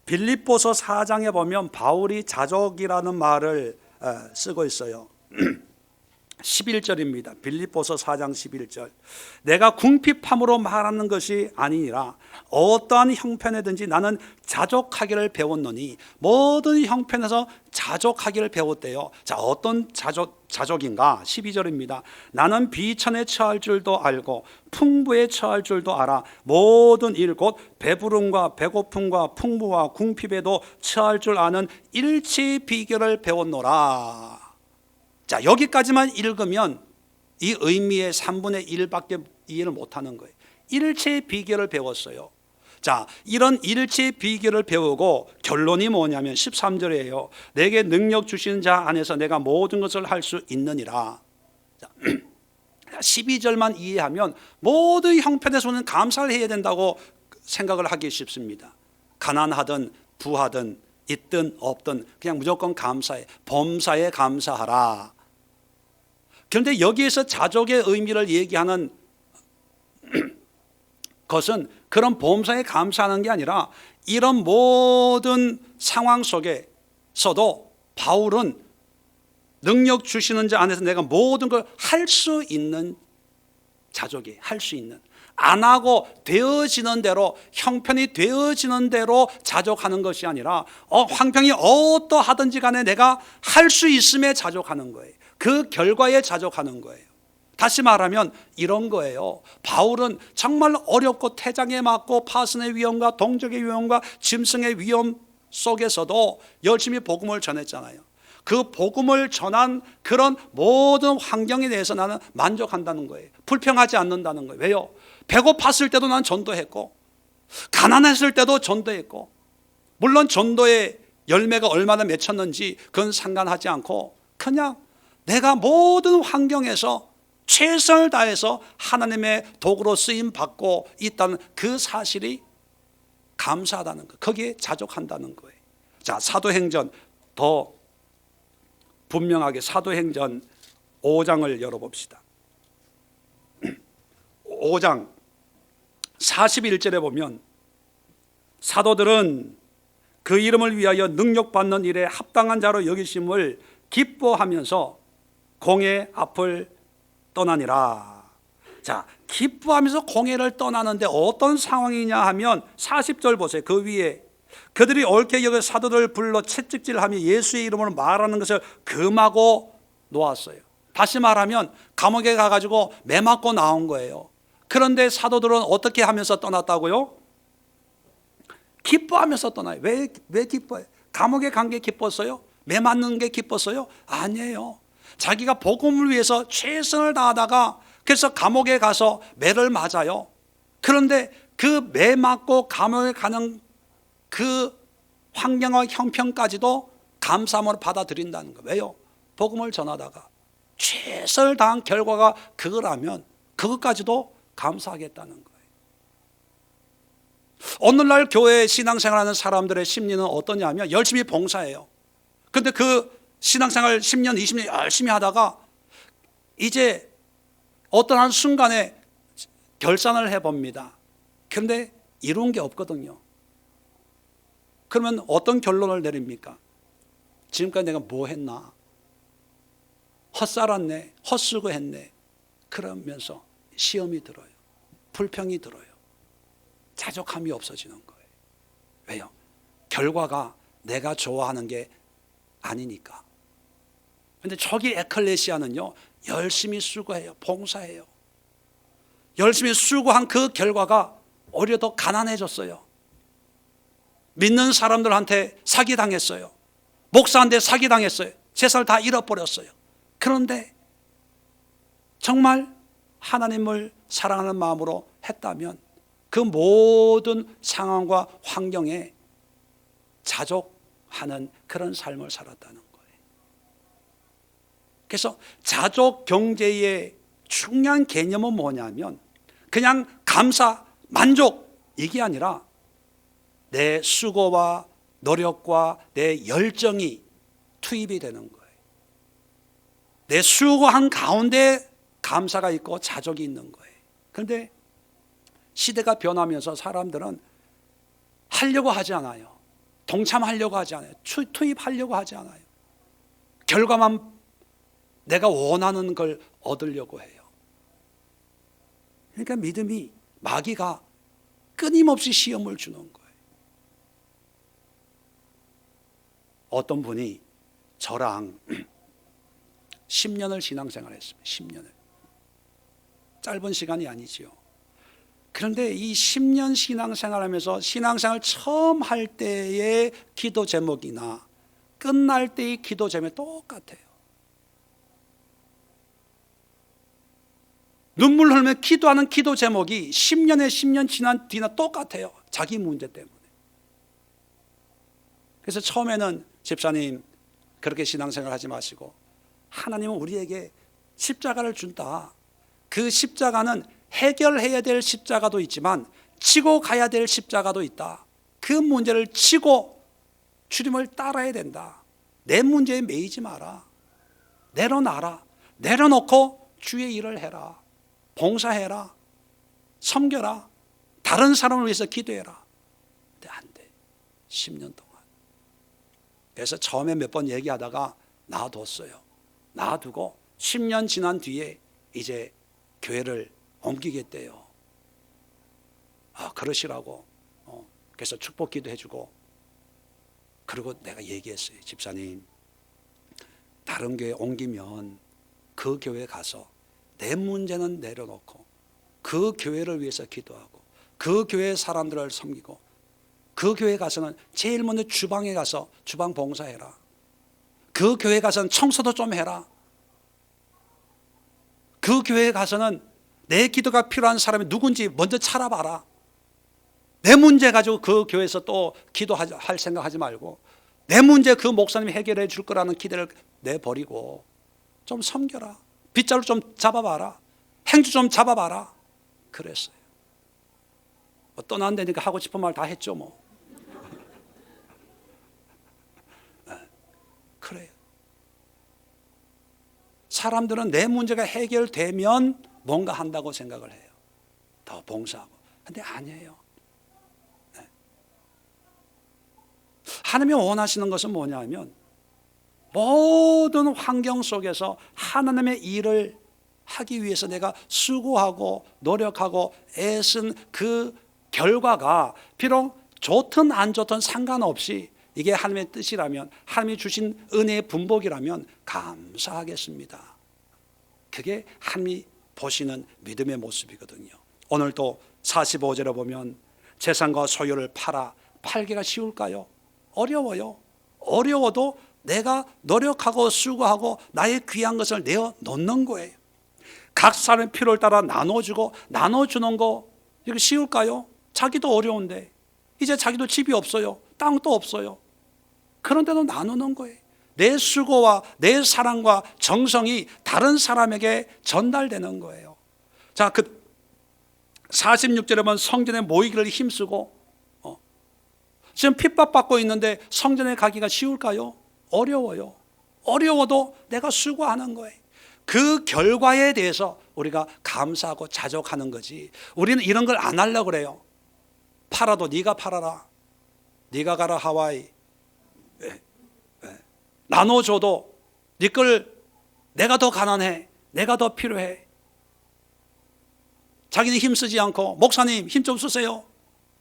Speaker 1: 빌립보서 4장에 보면 바울이 자족이라는 말을 쓰고 있어요. 11절입니다. 빌립보서 4장 11절. 내가 궁핍함으로 말하는 것이 아니니라 어떠한 형편에든지 나는 자족하기를 배웠노니 모든 형편에서 자족하기를 배웠대요. 자, 어떤 자족인가? 12절입니다. 나는 비천에 처할 줄도 알고 풍부에 처할 줄도 알아 모든 일 곧 배부름과 배고픔과 풍부와 궁핍에도 처할 줄 아는 일체의 비결을 배웠노라. 자, 여기까지만 읽으면 이 의미의 3분의 1밖에 이해를 못하는 거예요. 일체의 비결을 배웠어요. 자, 이런 일체의 비결을 배우고 결론이 뭐냐면 13절이에요. 내게 능력 주시는 자 안에서 내가 모든 것을 할 수 있느니라. 자, 12절만 이해하면 모든 형편에서는 감사를 해야 된다고 생각을 하기 쉽습니다. 가난하든 부하든 있든 없든 그냥 무조건 감사해. 범사에 감사하라. 그런데 여기에서 자족의 의미를 얘기하는 것은 그런 범사에 감사하는 게 아니라 이런 모든 상황 속에서도 바울은 능력 주시는 자 안에서 내가 모든 걸 할 수 있는 자족이, 할 수 있는, 안 하고 되어지는 대로, 형편이 되어지는 대로 자족하는 것이 아니라 황평이 어떠하든지 간에 내가 할 수 있음에 자족하는 거예요. 그 결과에 자족하는 거예요. 다시 말하면 이런 거예요. 바울은 정말 어렵고 태장에 맞고 파선의 위험과 동족의 위험과 짐승의 위험 속에서도 열심히 복음을 전했잖아요. 그 복음을 전한 그런 모든 환경에 대해서 나는 만족한다는 거예요. 불평하지 않는다는 거예요. 왜요? 배고팠을 때도 난 전도했고 가난했을 때도 전도했고, 물론 전도의 열매가 얼마나 맺혔는지 그건 상관하지 않고 그냥 내가 모든 환경에서 최선을 다해서 하나님의 도구로 쓰임 받고 있다는 그 사실이 감사하다는 거, 거기에 자족한다는 거예요. 자, 사도행전 더 분명하게 사도행전 5장을 열어봅시다. 5장 41절에 보면 사도들은 그 이름을 위하여 능력받는 일에 합당한 자로 여기심을 기뻐하면서 공회 앞을 떠나니라. 자, 기뻐하면서 공회를 떠나는데 어떤 상황이냐 하면 40절 보세요. 그 위에 그들이 옳게 여겨 사도들 불러 채찍질하며 예수의 이름으로 말하는 것을 금하고 놓았어요. 다시 말하면 감옥에 가가지고 매 맞고 나온 거예요. 그런데 사도들은 어떻게 하면서 떠났다고요? 기뻐하면서 떠나요. 왜 기뻐해요? 감옥에 간 게 기뻤어요? 매 맞는 게 기뻤어요? 아니에요. 자기가 복음을 위해서 최선을 다하다가 그래서 감옥에 가서 매를 맞아요. 그런데 그 매 맞고 감옥에 가는 그 환경과 형편까지도 감사함으로 받아들인다는 거예요. 왜요? 복음을 전하다가 최선을 다한 결과가 그거라면 그것까지도 감사하겠다는 거예요. 오늘날 교회 신앙생활하는 사람들의 심리는 어떠냐면 열심히 봉사해요. 그런데 그 신앙생활 10년, 20년 열심히 하다가 이제 어떤 한 순간에 결산을 해봅니다. 그런데 이룬 게 없거든요. 그러면 어떤 결론을 내립니까? 지금까지 내가 뭐 했나? 헛살았네, 헛수고했네. 그러면서 시험이 들어요. 불평이 들어요. 자족함이 없어지는 거예요. 왜요? 결과가 내가 좋아하는 게 아니니까. 그런데 저기 에클레시아는요, 열심히 수고해요. 봉사해요. 열심히 수고한 그 결과가 오히려 더 가난해졌어요. 믿는 사람들한테 사기당했어요. 목사한테 사기당했어요. 재산을 다 잃어버렸어요. 그런데 정말 하나님을 사랑하는 마음으로 했다면 그 모든 상황과 환경에 자족하는 그런 삶을 살았다는 거예요. 그래서 자족 경제의 중요한 개념은 뭐냐면 그냥 감사, 만족 이게 아니라 내 수고와 노력과 내 열정이 투입이 되는 거예요. 내 수고한 가운데 감사가 있고 자족이 있는 거예요. 그런데 시대가 변하면서 사람들은 하려고 하지 않아요. 동참하려고 하지 않아요. 투입하려고 하지 않아요. 결과만 내가 원하는 걸 얻으려고 해요. 그러니까 믿음이 마귀가 끊임없이 시험을 주는 거예요. 어떤 분이 저랑 10년을 신앙생활 했습니다. 10년을. 짧은 시간이 아니지요. 그런데 이 10년 신앙생활하면서 신앙생활 처음 할 때의 기도 제목이나 끝날 때의 기도 제목이 똑같아요. 눈물 흘리며 기도하는 기도 제목이 10년 지난 뒤나 똑같아요. 자기 문제 때문에. 그래서 처음에는 집사님 그렇게 신앙생활 하지 마시고 하나님은 우리에게 십자가를 준다. 그 십자가는 해결해야 될 십자가도 있지만 치고 가야 될 십자가도 있다. 그 문제를 치고 주님을 따라야 된다. 내 문제에 매이지 마라. 내려놔라. 내려놓고 주의 일을 해라. 봉사해라. 섬겨라. 다른 사람을 위해서 기도해라. 근데 안 돼. 10년 동안. 그래서 처음에 몇 번 얘기하다가 놔뒀어요. 놔두고 10년 지난 뒤에 이제 교회를 옮기겠대요. 그러시라고. 그래서 축복기도 해주고. 그리고 내가 얘기했어요. 집사님, 다른 교회 옮기면 그 교회 가서 내 문제는 내려놓고 그 교회를 위해서 기도하고 그 교회 사람들을 섬기고 그 교회 가서는 제일 먼저 주방에 가서 주방 봉사해라. 그 교회 가서는 청소도 좀 해라. 그 교회에 가서는 내 기도가 필요한 사람이 누군지 먼저 찾아봐라. 내 문제 가지고 그 교회에서 또 기도할 생각하지 말고 내 문제 그 목사님이 해결해 줄 거라는 기대를 내버리고 좀 섬겨라. 빗자루 좀 잡아봐라. 행주 좀 잡아봐라. 그랬어요. 떠난다니까 하고 싶은 말 다 했죠 뭐. 그래요. 사람들은 내 문제가 해결되면 뭔가 한다고 생각을 해요. 더 봉사하고. 근데 아니에요. 네. 하나님이 원하시는 것은 뭐냐면 모든 환경 속에서 하나님의 일을 하기 위해서 내가 수고하고 노력하고 애쓴 그 결과가 비록 좋든 안 좋든 상관없이 이게 하나님의 뜻이라면, 하나님이 주신 은혜의 분복이라면 감사하겠습니다. 그게 하나님이 보시는 믿음의 모습이거든요. 오늘도 45절에 보면 재산과 소유를 팔기가 쉬울까요? 어려워요. 어려워도 내가 노력하고 수고하고 나의 귀한 것을 내어 놓는 거예요. 각 사람의 필요를 따라 나눠주고 나눠주는 거, 이거 쉬울까요? 자기도 어려운데, 이제 자기도 집이 없어요. 땅도 없어요. 그런데도 나누는 거예요. 내 수고와 내 사랑과 정성이 다른 사람에게 전달되는 거예요. 자, 46절에 보면 성전에 모이기를 힘쓰고, 지금 핍박받고 있는데 성전에 가기가 쉬울까요? 어려워요. 어려워도 내가 수고하는 거예요. 그 결과에 대해서 우리가 감사하고 자족하는 거지. 우리는 이런 걸 안 하려고 그래요. 팔아도 네가 팔아라. 네가 가라 하와이. 나눠줘도 네 걸, 내가 더 가난해, 내가 더 필요해. 자기는 힘쓰지 않고, 목사님 힘 좀 쓰세요,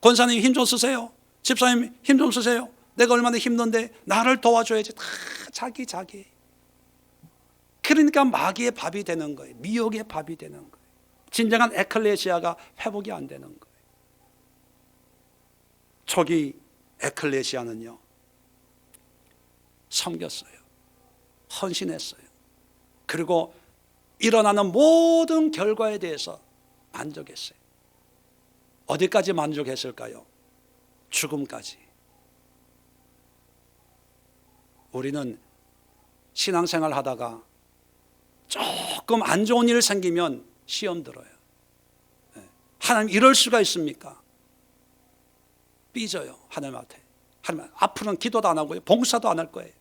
Speaker 1: 권사님 힘 좀 쓰세요, 집사님 힘 좀 쓰세요. 내가 얼마나 힘든데 나를 도와줘야지. 다 자기. 그러니까 마귀의 밥이 되는 거예요. 미혹의 밥이 되는 거예요. 진정한 에클레시아가 회복이 안 되는 거예요. 초기 에클레시아는요, 섬겼어요. 헌신했어요. 그리고 일어나는 모든 결과에 대해서 만족했어요. 어디까지 만족했을까요? 죽음까지. 우리는 신앙생활 하다가 조금 안 좋은 일 생기면 시험 들어요. 하나님 이럴 수가 있습니까? 삐져요. 하나님한테. 하나님 앞으로는 기도도 안 하고요, 봉사도 안 할 거예요.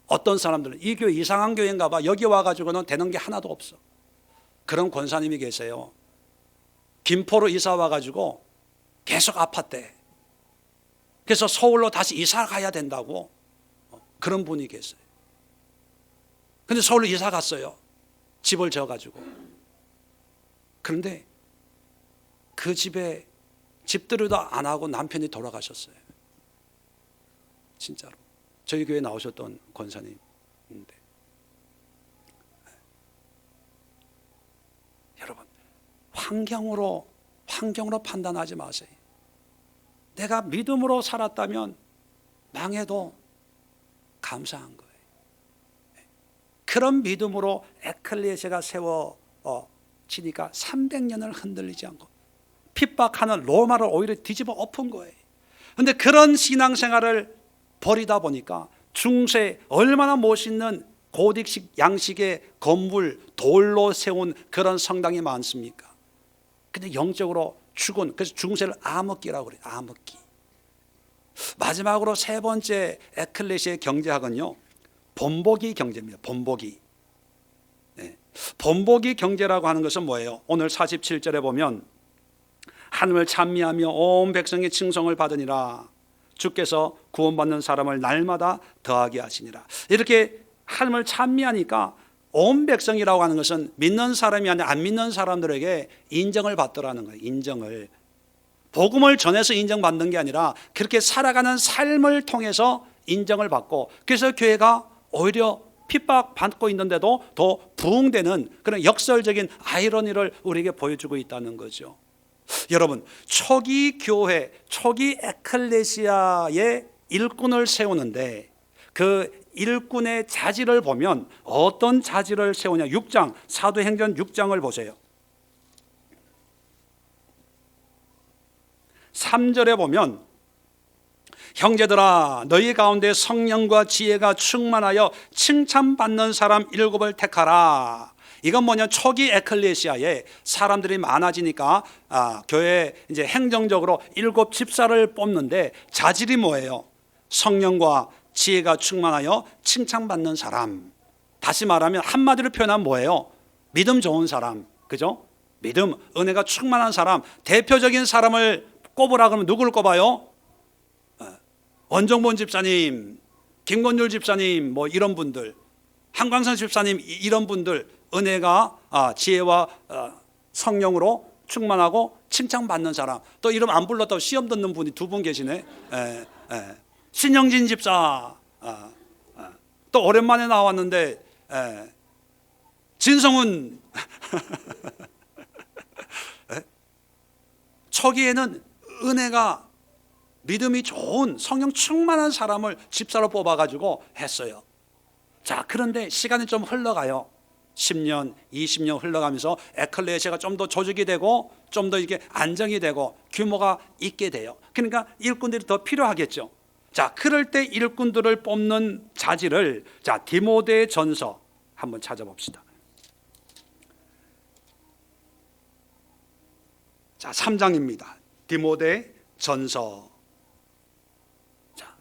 Speaker 1: 어떤 사람들은 이 교회 이상한 교회인가 봐, 여기 와가지고는 되는 게 하나도 없어. 그런 권사님이 계세요. 김포로 이사 와가지고 계속 아팠대. 그래서 서울로 다시 이사 가야 된다고, 그런 분이 계세요. 근데 서울로 이사 갔어요. 집을 져가지고. 그런데 그 집에 집들이도 안 하고 남편이 돌아가셨어요. 진짜로. 저희 교회에 나오셨던 권사님인데, 여러분, 환경으로 판단하지 마세요. 내가 믿음으로 살았다면 망해도 감사한 거예요. 그런 믿음으로 에클레시아가 세워지니까 300년을 흔들리지 않고 핍박하는 로마를 오히려 뒤집어 엎은 거예요. 그런데 그런 신앙생활을 버리다 보니까 중세 얼마나 멋있는 고딕식 양식의 건물, 돌로 세운 그런 성당이 많습니까? 근데 영적으로 죽은, 그래서 중세를 암흑기라고 그래요. 암흑기. 마지막으로 세 번째 에클레시아의 경제학은요, 본보기 경제입니다. 본보기. 본보기 경제라고 하는 것은 뭐예요? 오늘 47절에 보면 하나님을 찬미하며 온 백성의 칭송을 받으니라. 주께서 구원받는 사람을 날마다 더하게 하시니라. 이렇게 하나님을 찬미하니까 온 백성이라고 하는 것은 믿는 사람이 아니라 안 믿는 사람들에게 인정을 받더라는 거예요. 인정을. 복음을 전해서 인정받는 게 아니라 그렇게 살아가는 삶을 통해서 인정을 받고, 그래서 교회가 오히려 핍박받고 있는데도 더 부흥되는 그런 역설적인 아이러니를 우리에게 보여주고 있다는 거죠. 여러분, 초기 교회, 초기 에클레시아의 일꾼을 세우는데 그 일꾼의 자질을 보면 어떤 자질을 세우냐. 6장, 사도행전 6장을 보세요. 3절에 보면 형제들아 너희 가운데 성령과 지혜가 충만하여 칭찬받는 사람 7을 택하라. 이건 뭐냐, 초기 에클레시아에 사람들이 많아지니까 교회 이제 행정적으로 7 집사를 뽑는데 자질이 뭐예요? 성령과 지혜가 충만하여 칭찬받는 사람. 다시 말하면 한마디로 표현하면 뭐예요? 믿음 좋은 사람. 그죠? 믿음, 은혜가 충만한 사람. 대표적인 사람을 꼽으라 그러면 누구를 꼽아요? 원종본 집사님, 김건율 집사님, 뭐 이런 분들, 한광선 집사님, 이런 분들, 은혜가 지혜와 성령으로 충만하고 칭찬받는 사람. 또 이름 안 불렀다고 시험 듣는 분이 2분 계시네. 신영진 집사. 또 오랜만에 나왔는데 진성훈. 초기에는 은혜가 믿음이 좋은 성령 충만한 사람을 집사로 뽑아가지고 했어요. 자, 그런데 시간이 좀 흘러가요. 10년, 20년 흘러가면서 에클레시아가 좀 더 조직이 되고 좀 더 이게 안정이 되고 규모가 있게 돼요. 그러니까 일꾼들이 더 필요하겠죠. 자, 그럴 때 일꾼들을 뽑는 자질을 자, 디모데 전서 한번 찾아봅시다. 자, 3장입니다. 디모데 전서. 자,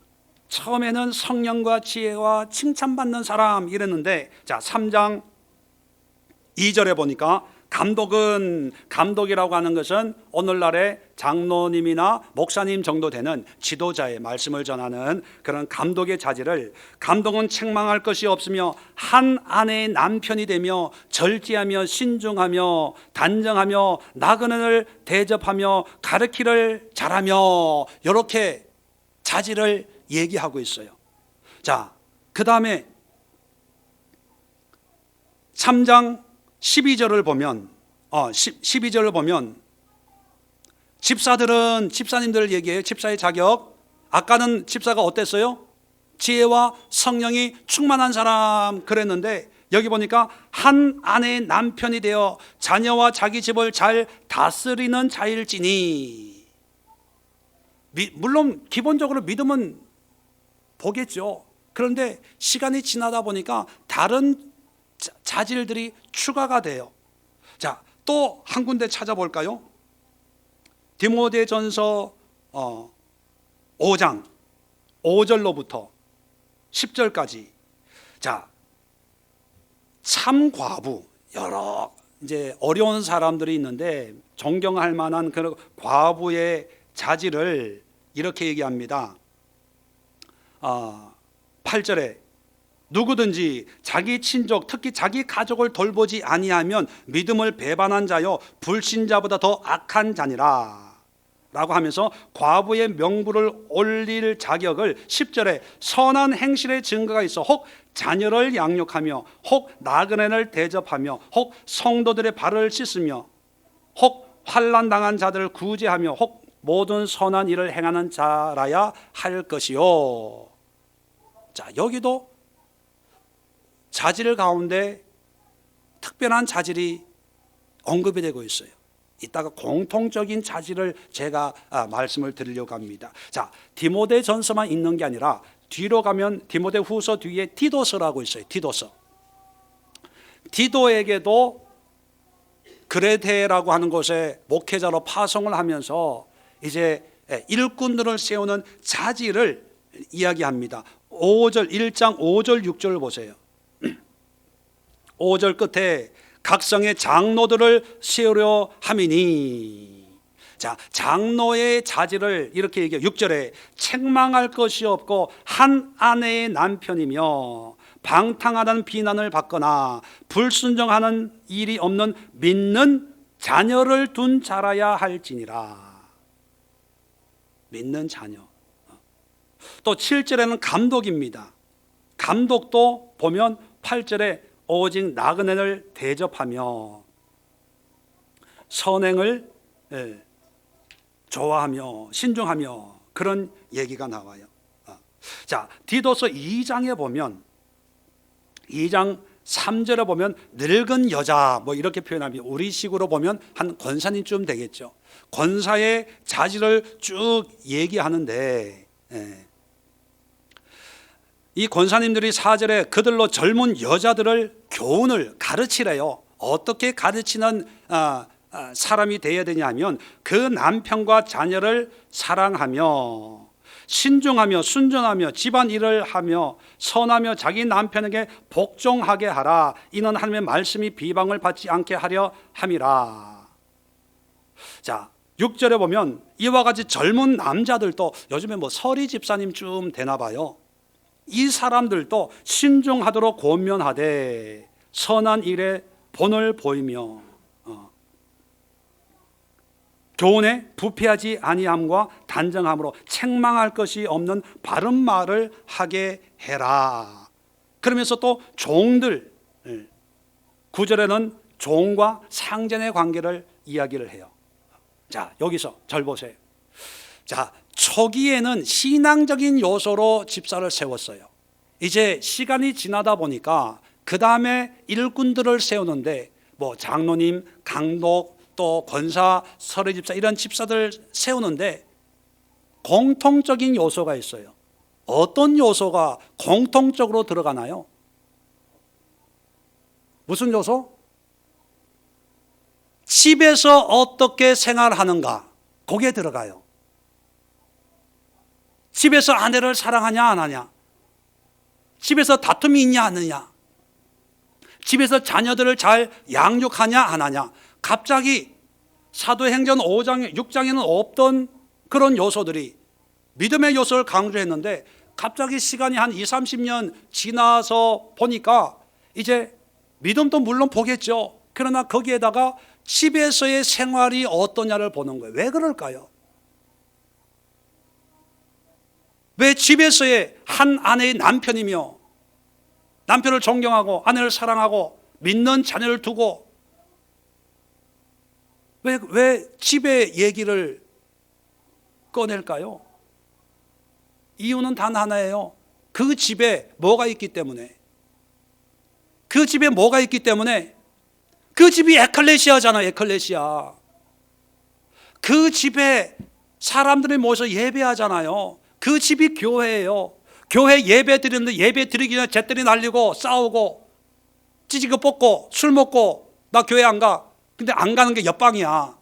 Speaker 1: 처음에는 성령과 지혜와 칭찬받는 사람 이랬는데, 자, 3장 2절에 보니까 감독이라고 하는 것은 오늘날의 장로님이나 목사님 정도 되는 지도자의 말씀을 전하는 그런 감독의 자질을, 감독은 책망할 것이 없으며 한 아내의 남편이 되며 절제하며 신중하며 단정하며 나그네를 대접하며 가르치기를 잘하며, 이렇게 자질을 얘기하고 있어요. 자, 그 다음에 3장 12절을 보면 12절을 보면 집사님들을 얘기해요. 집사의 자격. 아까는 집사가 어땠어요? 지혜와 성령이 충만한 사람 그랬는데, 여기 보니까 한 아내의 남편이 되어 자녀와 자기 집을 잘 다스리는 자일지니. 물론 기본적으로 믿음은 보겠죠. 그런데 시간이 지나다 보니까 다른 자질들이 추가가 돼요. 자, 또 한 군데 찾아볼까요? 디모데전서 5장 5절로부터 10절까지. 자, 참 과부, 여러 이제 어려운 사람들이 있는데 존경할 만한 그런 과부의 자질을 이렇게 얘기합니다. 8절에 누구든지 자기 친족, 특히 자기 가족을 돌보지 아니하면 믿음을 배반한 자요 불신자보다 더 악한 자니라 라고 하면서 과부의 명부를 올릴 자격을 10절에 선한 행실의 증거가 있어 혹 자녀를 양육하며 혹 나그네를 대접하며 혹 성도들의 발을 씻으며 혹 환난 당한 자들을 구제하며 혹 모든 선한 일을 행하는 자라야 할 것이요. 자, 여기도 자질 가운데 특별한 자질이 언급이 되고 있어요. 이따가 공통적인 자질을 제가 말씀을 드리려고 합니다. 자, 디모데 전서만 있는 게 아니라 뒤로 가면 디모데 후서 뒤에 디도서라고 있어요. 디도에게도 그레테라고 하는 곳에 목회자로 파송을 하면서 이제 일꾼들을 세우는 자질을 이야기합니다. 1장 5절 6절을 보세요. 5절 끝에 각성의 장로들을 세우려 함이니. 자, 장로의 자질을 이렇게 얘기해요. 6절에 책망할 것이 없고 한 아내의 남편이며 방탕하다는 비난을 받거나 불순종하는 일이 없는 믿는 자녀를 둔 자라야 할지니라. 믿는 자녀. 또 7절에는 감독입니다. 감독도 보면 8절에 오직 나그네를 대접하며 선행을 좋아하며 신중하며, 그런 얘기가 나와요. 자, 디도서 2장에 보면 2장 3절에 보면 늙은 여자 뭐 이렇게 표현하면 우리식으로 보면 한 권사님쯤 되겠죠. 권사의 자질을 쭉 얘기하는데 이 권사님들이 4절에 그들로 젊은 여자들을 교훈을 가르치래요. 어떻게 가르치는 사람이 되어야 되냐면 그 남편과 자녀를 사랑하며 신중하며 순전하며 집안 일을 하며 선하며 자기 남편에게 복종하게 하라. 이는 하나님의 말씀이 비방을 받지 않게 하려 함이라. 자, 6절에 보면 이와 같이 젊은 남자들도, 요즘에 뭐 서리 집사님쯤 되나 봐요. 이 사람들도 신중하도록 권면하되 선한 일에 본을 보이며 교훈에 부패하지 아니함과 단정함으로 책망할 것이 없는 바른 말을 하게 해라. 그러면서 또 종들, 9절에는 종과 상전의 관계를 이야기를 해요. 자, 여기서 절 보세요. 자, 초기에는 신앙적인 요소로 집사를 세웠어요. 이제 시간이 지나다 보니까 그 다음에 일꾼들을 세우는데 뭐 장로님, 강독, 또 권사, 서례집사 이런 집사들 세우는데 공통적인 요소가 있어요. 어떤 요소가 공통적으로 들어가나요? 무슨 요소? 집에서 어떻게 생활하는가, 거기에 들어가요. 집에서 아내를 사랑하냐 안 하냐, 집에서 다툼이 있냐 안 하냐, 집에서 자녀들을 잘 양육하냐 안 하냐. 갑자기 사도행전 5장, 6장에는 없던 그런 요소들이 믿음의 요소를 강조했는데 갑자기 시간이 한 20, 30년 지나서 보니까 이제 믿음도 물론 보겠죠. 그러나 거기에다가 집에서의 생활이 어떠냐를 보는 거예요. 왜 그럴까요? 왜 집에서의 한 아내의 남편이며 남편을 존경하고 아내를 사랑하고 믿는 자녀를 두고 왜 집의 얘기를 꺼낼까요? 이유는 단 하나예요. 그 집에 뭐가 있기 때문에. 그 집에 뭐가 있기 때문에. 그 집이 에클레시아잖아요. 에클레시아. 그 집에 사람들이 모여서 예배하잖아요. 그 집이 교회예요. 교회 예배 드리는데 예배 드리기 전에 잿더리 날리고 싸우고 찌지고 뽑고 술 먹고 나 교회 안 가. 근데 안 가는 게 옆방이야.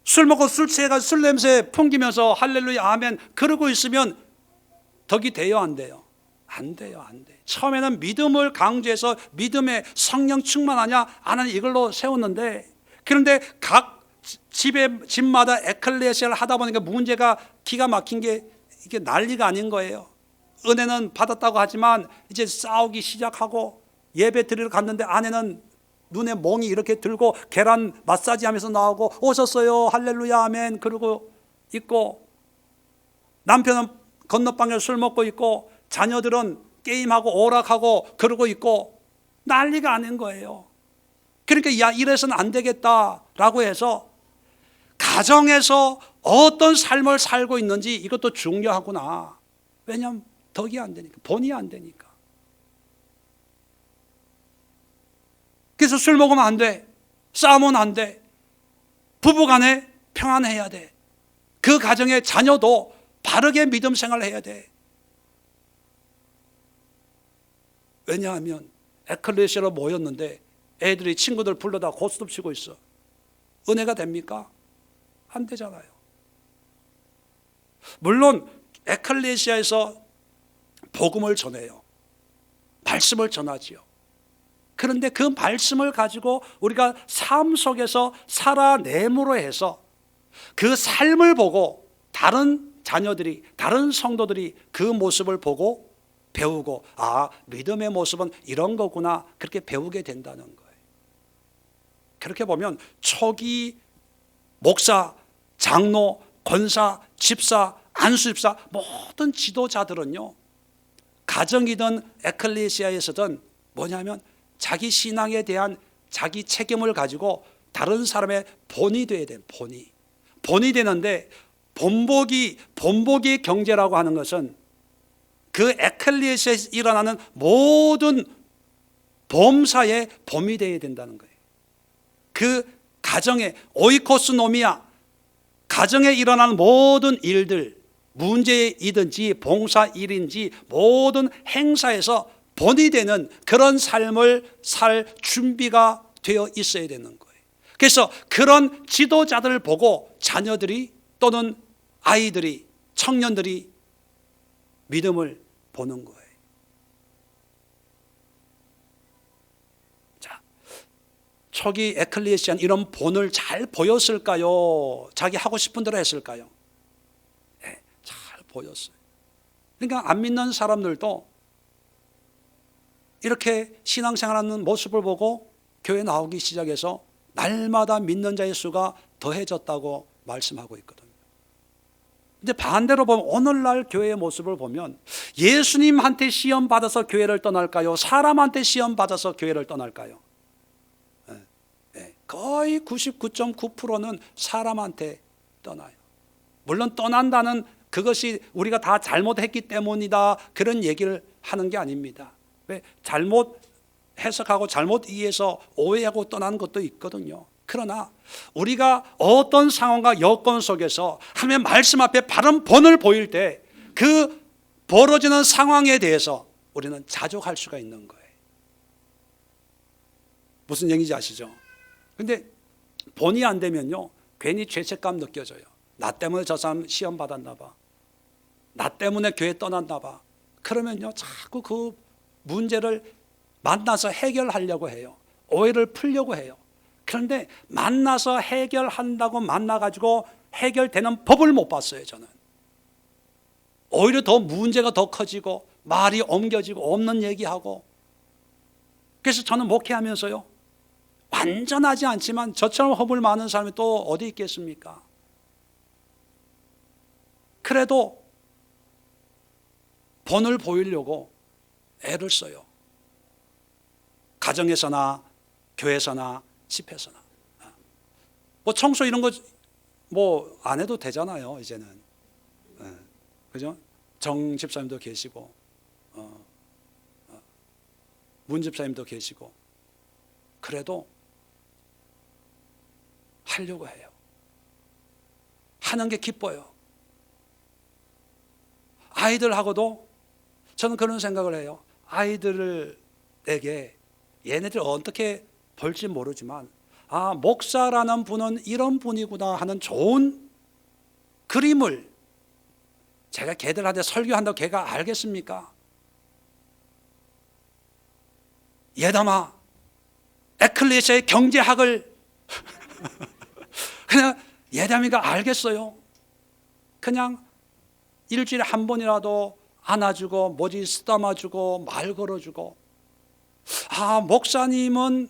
Speaker 1: 술 먹고 술 취해가 술 냄새 풍기면서 할렐루야 아멘 그러고 있으면 덕이 돼요 안 돼요? 안 돼요. 안 돼. 처음에는 믿음을 강조해서 믿음의 성령 충만하냐 안 하냐 이걸로 세웠는데 그런데 각 집마다 에클레시아를 하다 보니까 문제가 기가 막힌 게 이게 난리가 아닌 거예요. 은혜는 받았다고 하지만 이제 싸우기 시작하고 예배 드리러 갔는데 아내는 눈에 멍이 이렇게 들고 계란 마사지 하면서 나오고 오셨어요 할렐루야 아멘 그러고 있고 남편은 건너방에 술 먹고 있고 자녀들은 게임하고 오락하고 그러고 있고 난리가 아닌 거예요. 그러니까 야 이래서는 안 되겠다라고 해서 가정에서 어떤 삶을 살고 있는지 이것도 중요하구나. 왜냐하면 덕이 안 되니까 본이 안 되니까. 그래서 술 먹으면 안 돼. 싸우면 안 돼. 부부간에 평안해야 돼. 그 가정의 자녀도 바르게 믿음 생활을 해야 돼. 왜냐하면 에클레시아로 모였는데 애들이 친구들 불러다 고스톱 치고 있어. 은혜가 됩니까? 안 되잖아요. 물론 에클레시아에서 복음을 전해요. 말씀을 전하지요. 그런데 그 말씀을 가지고 우리가 삶 속에서 살아내므로 해서 그 삶을 보고 다른 자녀들이, 다른 성도들이 그 모습을 보고 배우고 아, 믿음의 모습은 이런 거구나 그렇게 배우게 된다는 거예요. 그렇게 보면 초기 목사, 장로, 권사, 집사, 안수집사 모든 지도자들은요 가정이든 에클레시아에서든 뭐냐면 자기 신앙에 대한 자기 책임을 가지고 다른 사람의 본이 돼야 돼요. 본이 되는데 본보기 경제라고 하는 것은 그 에클레시아에서 일어나는 모든 범사의 범이 되어야 된다는 거예요. 그 가정의 오이코스노미아, 가정에 일어나는 모든 일들, 문제이든지 봉사일인지 모든 행사에서 본이 되는 그런 삶을 살 준비가 되어 있어야 되는 거예요. 그래서 그런 지도자들을 보고 자녀들이 또는 아이들이, 청년들이 믿음을 보는 거예요. 자, 초기 에클레시아는 이런 본을 잘 보였을까요? 자기 하고 싶은 대로 했을까요? 네, 잘 보였어요. 그러니까 안 믿는 사람들도 이렇게 신앙생활하는 모습을 보고 교회 나오기 시작해서 날마다 믿는 자의 수가 더해졌다고 말씀하고 있거든요. 근데 반대로 보면 오늘날 교회의 모습을 보면 예수님한테 시험 받아서 교회를 떠날까요? 사람한테 시험 받아서 교회를 떠날까요? 거의 99.9%는 사람한테 떠나요. 물론 떠난다는 그것이 우리가 다 잘못했기 때문이다 그런 얘기를 하는 게 아닙니다. 왜? 잘못 해석하고 잘못 이해해서 오해하고 떠나는 것도 있거든요. 그러나 우리가 어떤 상황과 여건 속에서 하나님의 말씀 앞에 바른 본을 보일 때 그 벌어지는 상황에 대해서 우리는 자족할 수가 있는 거예요. 무슨 얘기인지 아시죠? 근데 본이 안 되면요 괜히 죄책감 느껴져요. 나 때문에 저 사람 시험 받았나 봐. 나 때문에 교회 떠났나 봐. 그러면요 자꾸 그 문제를 만나서 해결하려고 해요. 오해를 풀려고 해요. 그런데 만나서 해결한다고 만나가지고 해결되는 법을 못 봤어요. 저는 오히려 더 문제가 더 커지고 말이 옮겨지고 없는 얘기하고. 그래서 저는 목회하면서요 완전하지 않지만 저처럼 허물 많은 사람이 또 어디 있겠습니까? 그래도 본을 보이려고 애를 써요. 가정에서나 교회에서나 집회에서나. 뭐 청소 이런 거 뭐 안 해도 되잖아요 이제는. 그죠? 정 집사님도 계시고 문 집사님도 계시고. 그래도 하려고 해요. 하는 게 기뻐요. 아이들하고도 저는 그런 생각을 해요. 아이들에게 얘네들 어떻게 볼지 모르지만 아 목사라는 분은 이런 분이구나 하는 좋은 그림을 제가 걔들한테 설교한다고 걔가 알겠습니까? 예담아 에클레시아의 경제학을 그냥 예담이가 알겠어요. 그냥 일주일에 한 번이라도 안아주고 모지 쓰다마주고 말 걸어주고 아 목사님은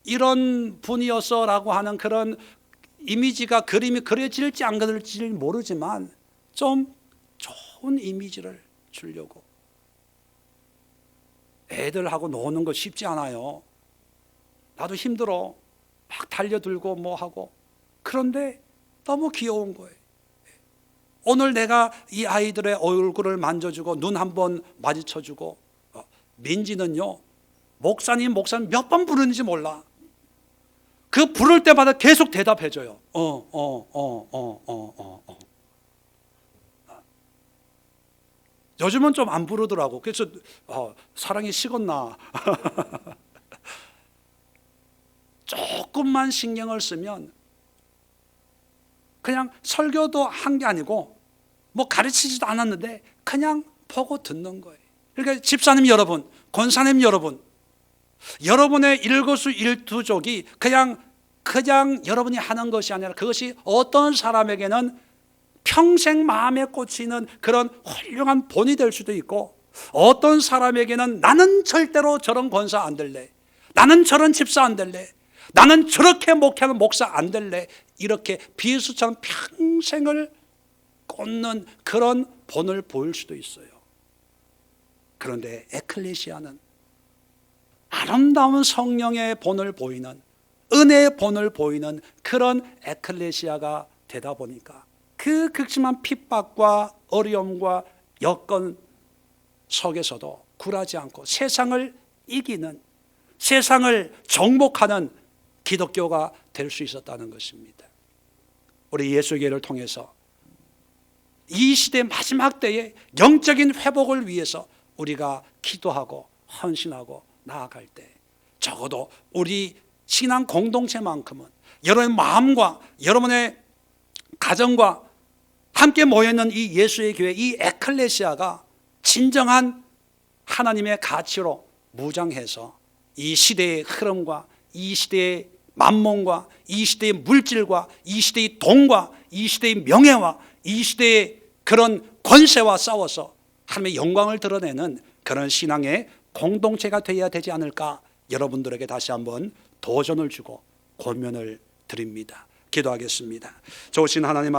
Speaker 1: 이런 분이었어 라고 하는 그런 이미지가 그림이 그려질지 안 그려질지 모르지만 좀 좋은 이미지를 주려고. 애들하고 노는 거 쉽지 않아요. 나도 힘들어. 막 달려들고 뭐 하고. 그런데 너무 귀여운 거예요. 오늘 내가 이 아이들의 얼굴을 만져주고 눈 한번 마주쳐주고. 민지는요 목사님 몇 번 부르는지 몰라. 그 부를 때마다 계속 대답해줘요. 요즘은 좀 안 부르더라고. 그래서 사랑이 식었나. 조금만 신경을 쓰면 그냥 설교도 한 게 아니고 뭐 가르치지도 않았는데 그냥 보고 듣는 거예요. 그러니까 집사님 여러분, 권사님 여러분, 여러분의 일거수일투족이 그냥 여러분이 하는 것이 아니라 그것이 어떤 사람에게는 평생 마음에 꽂히는 그런 훌륭한 본이 될 수도 있고 어떤 사람에게는 나는 절대로 저런 권사 안 될래, 나는 저런 집사 안 될래, 나는 저렇게 목회하는 목사 안 될래, 이렇게 비수처럼 평생을 꽂는 그런 본을 보일 수도 있어요. 그런데 에클레시아는 아름다운 성령의 본을 보이는, 은혜의 본을 보이는 그런 에클레시아가 되다 보니까 그 극심한 핍박과 어려움과 여건 속에서도 굴하지 않고 세상을 이기는, 세상을 정복하는 기독교가 될 수 있었다는 것입니다. 우리 예수교회를 통해서 이 시대 마지막 때에 영적인 회복을 위해서 우리가 기도하고 헌신하고 나아갈 때 적어도 우리 신앙 공동체만큼은 여러분의 마음과 여러분의 가정과 함께 모여있는 이 예수의 교회, 이 에클레시아가 진정한 하나님의 가치로 무장해서 이 시대의 흐름과 이 시대의 만몬과 이 시대의 물질과 이 시대의 돈과 이 시대의 명예와 이 시대의 그런 권세와 싸워서 하나님의 영광을 드러내는 그런 신앙의 공동체가 되어야 되지 않을까, 여러분들에게 다시 한번 도전을 주고 권면을 드립니다. 기도하겠습니다. 좋으신 하나님